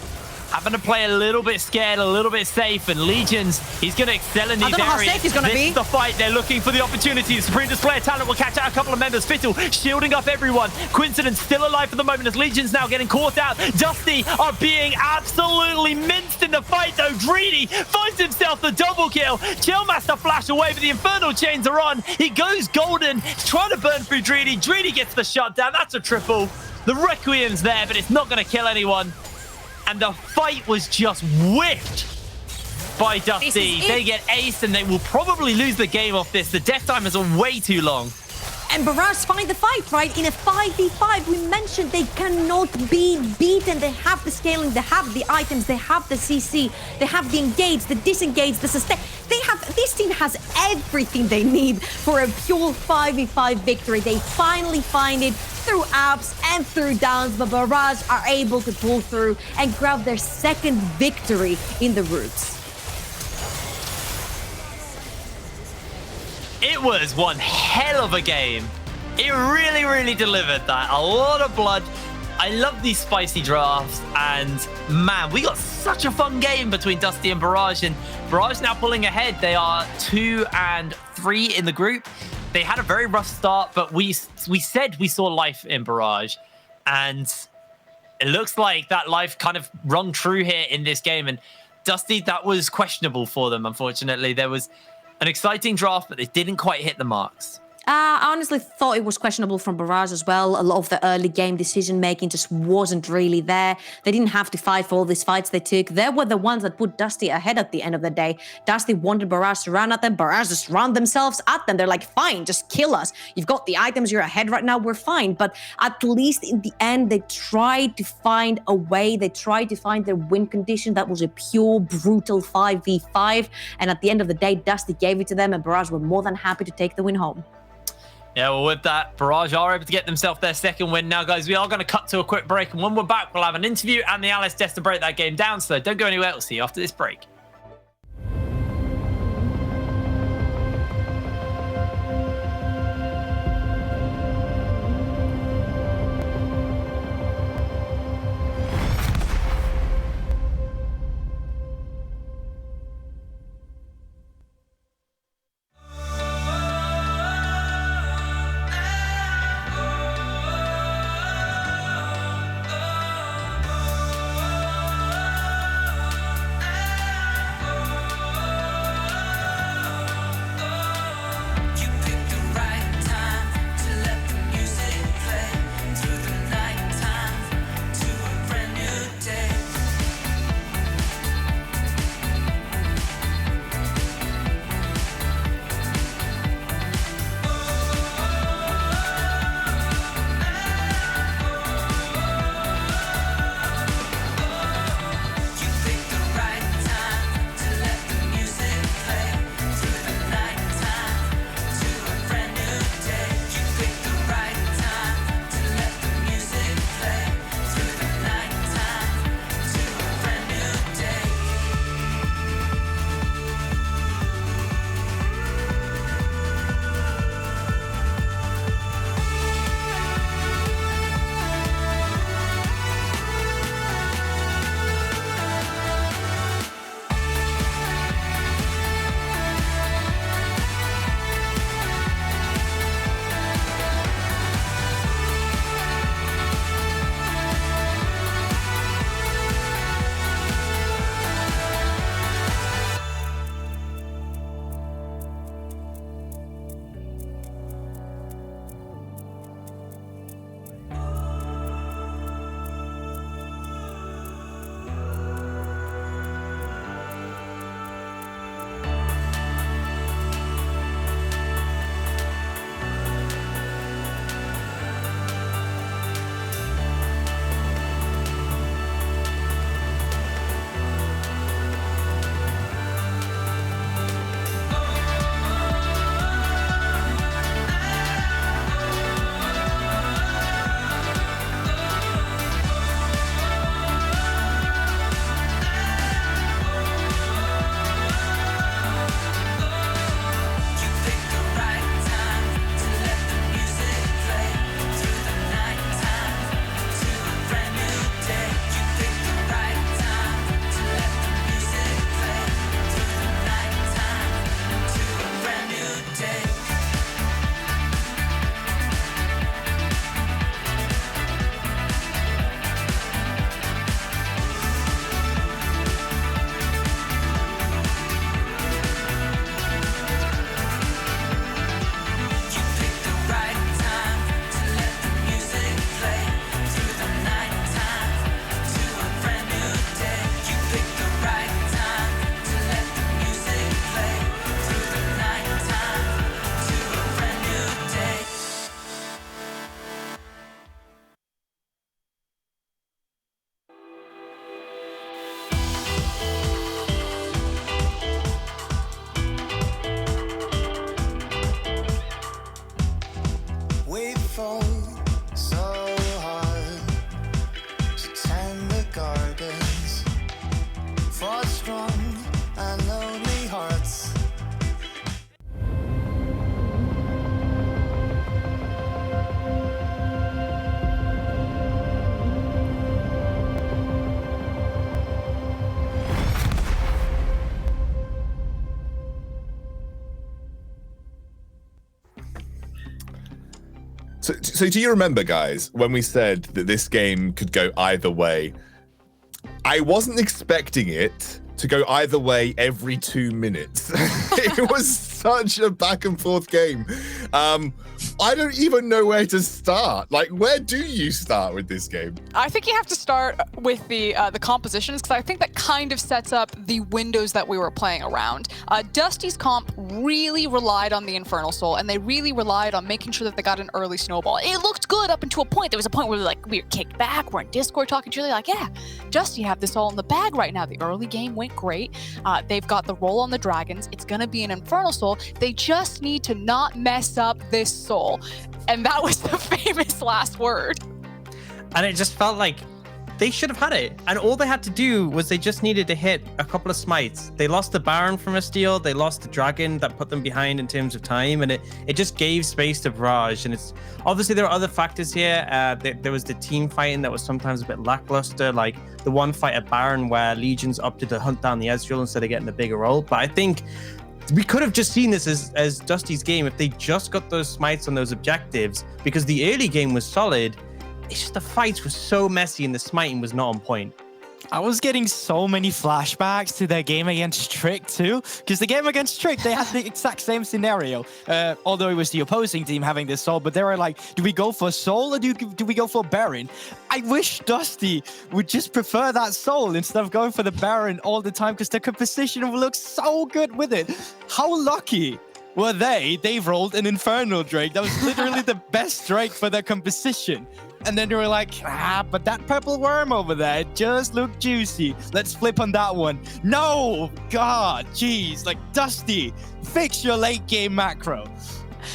having to play a little bit scared, a little bit safe, and Legions, he's going to excel in these areas. How safe he's going to be. This is the fight. They're looking for the opportunity. Supreme Display of Talent will catch out a couple of members. Fiddle shielding up everyone. Coincidence still alive for the moment as Legions now getting caught out. Dusty are being absolutely minced in the fight, though. Dreedy finds himself the double kill. Chelm has to flash away, but the Infernal Chains are on. He goes golden. He's trying to burn through Dreedy. Dreedy gets the shutdown. That's a triple. The Requiem's there, but it's not going to kill anyone. And the fight was just whiffed by Dusty. They get aced, and they will probably lose the game off this. The death timers are way too long. And Barrage find the fight, right? In a 5v5, we mentioned they cannot be beaten. They have the scaling, they have the items, they have the CC, they have the engage, the disengage, the sustain. This team has everything they need for a pure 5v5 victory. They finally find it through ups and through downs, but Barrage are able to pull through and grab their second victory in the Roots. It was one hell of a game. It really delivered that. A lot of blood. I love these spicy drafts, and man, we got such a fun game between Dusty and Barrage, and Barrage now pulling ahead. They are 2 and 3 in the group. They had a very rough start, but we said we saw life in Barrage, and it looks like that life kind of rung true here in this game. And Dusty, that was questionable for them, unfortunately. There was an exciting draft, but they didn't quite hit the marks. I honestly thought it was questionable from Barrage as well. A lot of the early game decision making just wasn't really there. They didn't have to fight for all these fights they took. They were the ones that put Dusty ahead at the end of the day. Dusty wanted Barrage to run at them. Barrage just ran themselves at them. They're like, fine, just kill us. You've got the items, you're ahead right now, we're fine. But at least in the end, they tried to find a way. They tried to find their win condition. That was a pure, brutal 5v5. And at the end of the day, Dusty gave it to them, and Barrage were more than happy to take the win home. Yeah, well, with that, Barrage are able to get themselves their second win. Now, guys, we are going to cut to a quick break, and when we're back, we'll have an interview and the Alice test to break that game down, so don't go anywhere. We'll see you after this break. So do you remember, guys, when we said that this game could go either way? I wasn't expecting it to go either way every 2 minutes. It was such a back and forth game. I don't even know where to start. Like, where do you start with this game? I think you have to start with the compositions, because I think that kind of sets up the windows that we were playing around. Dusty's comp really relied on the Infernal Soul, and they really relied on making sure that they got an early snowball. It looked good up until a point. There was a point where we were kicked back. We're in Discord talking to each other like, yeah, Dusty have this all in the bag right now. The early game went great. They've got the roll on the dragons. It's going to be an Infernal Soul. They just need to not mess up this soul. And that was the famous last word. And it just felt like they should have had it. And all they had to do was they just needed to hit a couple of smites. They lost the Baron from a steal. They lost the Dragon that put them behind in terms of time. And it just gave space to Barrage. And it's obviously there are other factors here. There was the team fighting that was sometimes a bit lackluster, like the one fight at Baron where Legions opted to hunt down the Ezreal instead of getting a bigger role. But I think we could have just seen this as Dusty's game if they just got those smites on those objectives, because the early game was solid. It's just the fights were so messy and the smiting was not on point. I was getting so many flashbacks to their game against Trick too, because the game against Trick, they had the exact same scenario, although it was the opposing team having this soul, but they were like, do we go for soul or do we go for Baron? I wish Dusty would just prefer that soul instead of going for the Baron all the time, because their composition would look so good with it. How lucky were they? They rolled an Infernal Drake. That was literally the best Drake for their composition. And then they were like, but that purple worm over there, it just looked juicy. Let's flip on that one. No! God, jeez. Like, Dusty, fix your late game macro.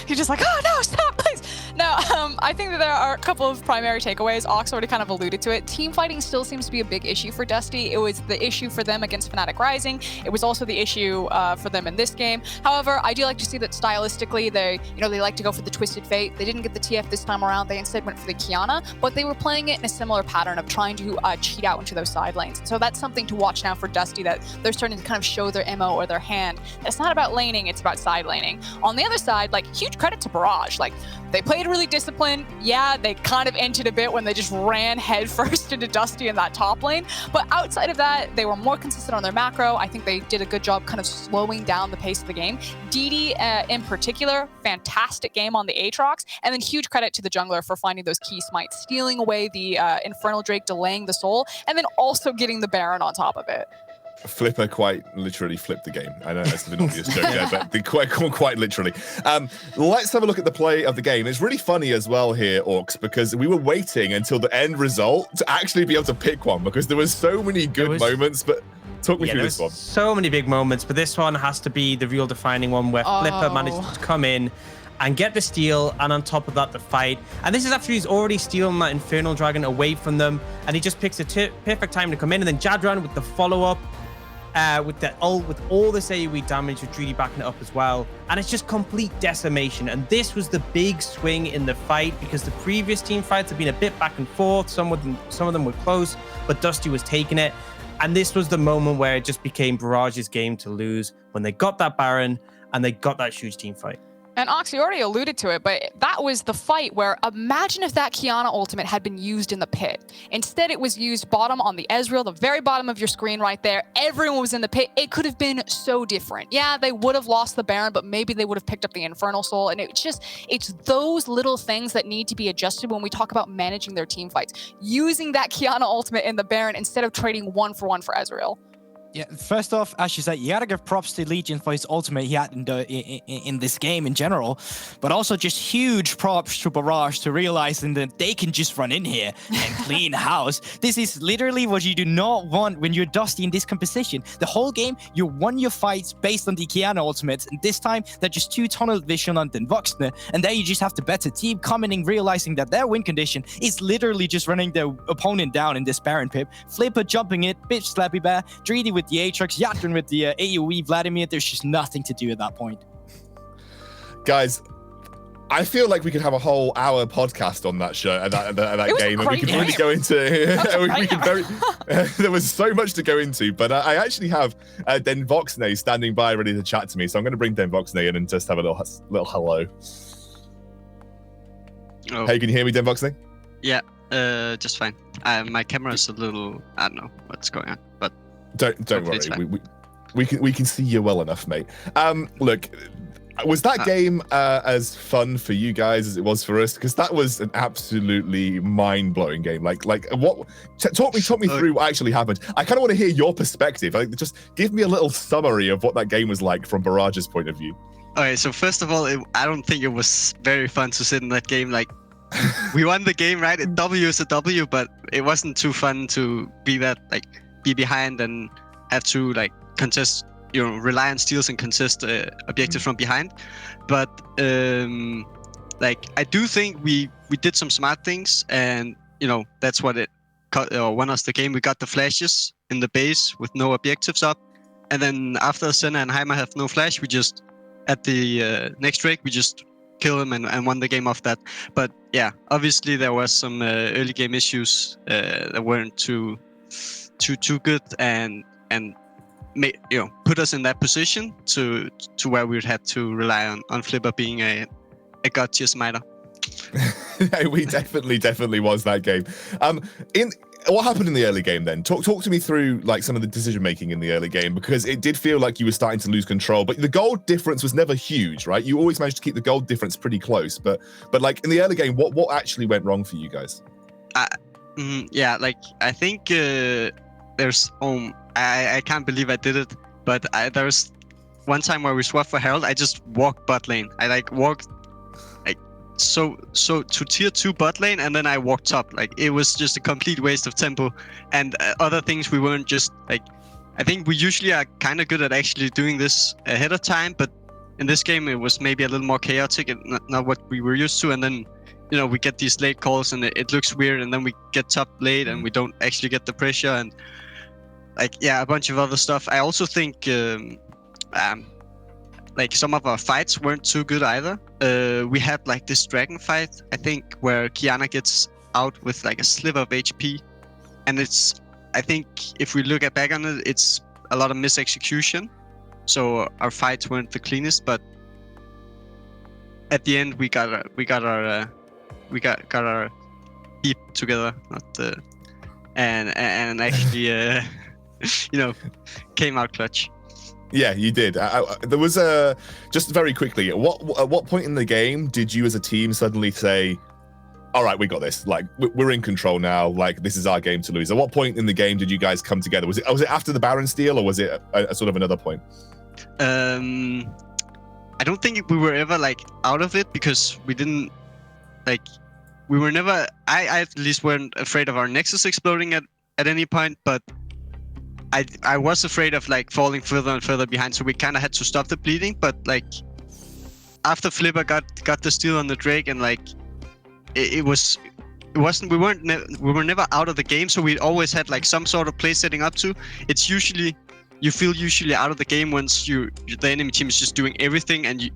You're just like, oh no, stop, please. Now, I think that there are a couple of primary takeaways. Ox already kind of alluded to it. Team fighting still seems to be a big issue for Dusty. It was the issue for them against Fnatic Rising. It was also the issue for them in this game. However, I do like to see that stylistically, they like to go for the Twisted Fate. They didn't get the TF this time around. They instead went for the Kiana, but they were playing it in a similar pattern of trying to cheat out into those side lanes. So that's something to watch now for Dusty, that they're starting to kind of show their MO or their hand. It's not about laning, it's about side laning. On the other side, like, huge credit to Barrage. Like, they played really disciplined. Yeah, they kind of ended a bit when they just ran headfirst into Dusty in that top lane. But outside of that, they were more consistent on their macro. I think they did a good job kind of slowing down the pace of the game. DD in particular, fantastic game on the Aatrox. And then huge credit to the jungler for finding those key smites, stealing away the Infernal Drake, delaying the soul, and then also getting the Baron on top of it. Flipper quite literally flipped the game. I know that's an obvious joke there, but they quite literally. Let's have a look at the play of the game. It's really funny as well here, Orcs, because we were waiting until the end result to actually be able to pick one, because there was so many good moments, but talk me through this one. So many big moments, but this one has to be the real defining one where Flipper managed to come in and get the steal, and on top of that, the fight. And this is after he's already stealing that Infernal Dragon away from them, and he just picks a perfect time to come in, and then Jadran with the follow-up, with all this AoE damage, with Druidi backing it up as well. And it's just complete decimation. And this was the big swing in the fight, because the previous team fights have been a bit back and forth. Some of them were close, but Dusty was taking it. And this was the moment where it just became Barrage's game to lose, when they got that Baron and they got that huge team fight. And Ox, you already alluded to it, but that was the fight where, imagine if that Kiana ultimate had been used in the pit. Instead, it was used bottom on the Ezreal, the very bottom of your screen right there. Everyone was in the pit. It could have been so different. Yeah, they would have lost the Baron, but maybe they would have picked up the Infernal Soul. And it's those little things that need to be adjusted when we talk about managing their team fights. Using that Kiana ultimate in the Baron instead of trading 1-for-1 for Ezreal. Yeah, first off, as you said, you gotta give props to Legion for his ultimate he had in this game in general, but also just huge props to Barrage to realizing that they can just run in here and clean house. This is literally what you do not want when you're Dusty in this composition. The whole game, you won your fights based on the Kiana ultimates, and this time they're just 2 tunnel vision on Den Voxner, and there you just have the better team coming in, realizing that their win condition is literally just running their opponent down in this Baron pip. Flipper jumping it, bitch slappy bear, Druidi with the Aatrox, Yatrin with the AoE, Vladimir. There's just nothing to do at that point. Guys, I feel like we could have a whole hour podcast on that show, that game, and we could really go into. There was so much to go into, but I actually have Den Voxney standing by, ready to chat to me. So I'm going to bring Den Voxney in and just have a little hello. Oh. Hey, can you hear me, Den Voxney? Yeah, just fine. My camera is a little. I don't know what's going on, but. Don't worry. We can see you well enough, mate. Look, Was that game as fun for you guys as it was for us? Because that was an absolutely mind-blowing game. Like what? Talk me through what actually happened. I kind of want to hear your perspective. Like, just give me a little summary of what that game was like from Barrage's point of view. Okay, so first of all, I don't think it was very fun to sit in that game. Like, we won the game, right? A W is a W, but it wasn't too fun to be behind and have to like contest, rely on steals and contest objectives from behind. But I do think we did some smart things, and that's what it won us the game. We got the flashes in the base with no objectives up, and then after Senna and Heimer have no flash, we just at the next break we just kill them and won the game off that. But yeah, obviously there was some early game issues that weren't too good and put us in that position to where we'd had to rely on Flipper being a god tier smiter. We definitely was that game. What happened in the early game then? Talk to me through like some of the decision making in the early game, because it did feel like you were starting to lose control, but the gold difference was never huge, right? You always managed to keep the gold difference pretty close, but like in the early game, what actually went wrong for you guys? I think there's I can't believe I did it, but there was one time where we swapped for Herald. I just walked bot lane. I walked so to tier 2 bot lane, and then I walked top. Like, it was just a complete waste of tempo, and other things we weren't just like. I think we usually are kind of good at actually doing this ahead of time, but in this game it was maybe a little more chaotic and not what we were used to. And then we get these late calls and it looks weird, and then we get top late and we don't actually get the pressure, and a bunch of other stuff. I also think some of our fights weren't too good either. We had like this dragon fight, I think, where Kiana gets out with like a sliver of HP, and I think if we look back on it, it's a lot of misexecution. So our fights weren't the cleanest, but at the end we got our heap together, and actually came out clutch. Yeah, you did. There was just very quickly, at what point in the game did you as a team suddenly say, all right, we got this, like we're in control now, like this is our game to lose? At what point in the game did you guys come together? Was it after the Baron steal, or was it a sort of another point? I don't think we were ever like out of it, because we didn't we were never, I at least weren't afraid of our Nexus exploding at any point, but I was afraid of like falling further and further behind, so we kind of had to stop the bleeding. But like after Flipper got the steal on the Drake, and like we were never out of the game, so we always had like some sort of play setting up to. It's usually you feel out of the game once the enemy team is just doing everything, and you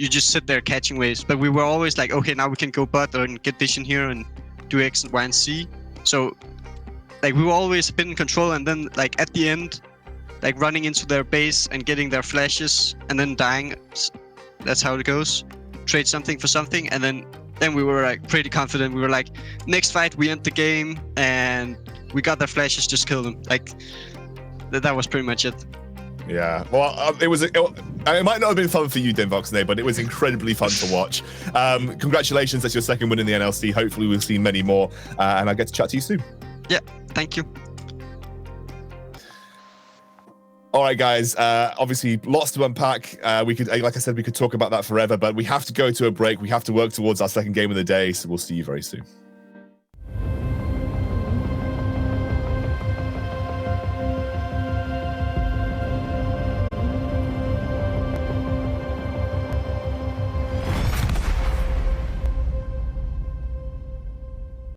just sit there catching waves. But we were always like, okay, now we can go bot and get vision here and do X and Y and C. So like we were always a bit in control, and then like at the end, like running into their base and getting their flashes and then dying. That's how it goes. Trade something for something, and then we were like pretty confident. We were like, next fight we end the game and we got their flashes, just kill them. Like that was pretty much it. Yeah, well, it might not have been fun for you, Dinvox, but it was incredibly fun to watch. Congratulations, that's your second win in the NLC. Hopefully we'll see many more, and I'll get to chat to you soon. Yeah, thank you. All right, guys. Obviously, lots to unpack. We could, like I said, we could talk about that forever, but we have to go to a break. We have to work towards our second game of the day, so we'll see you very soon.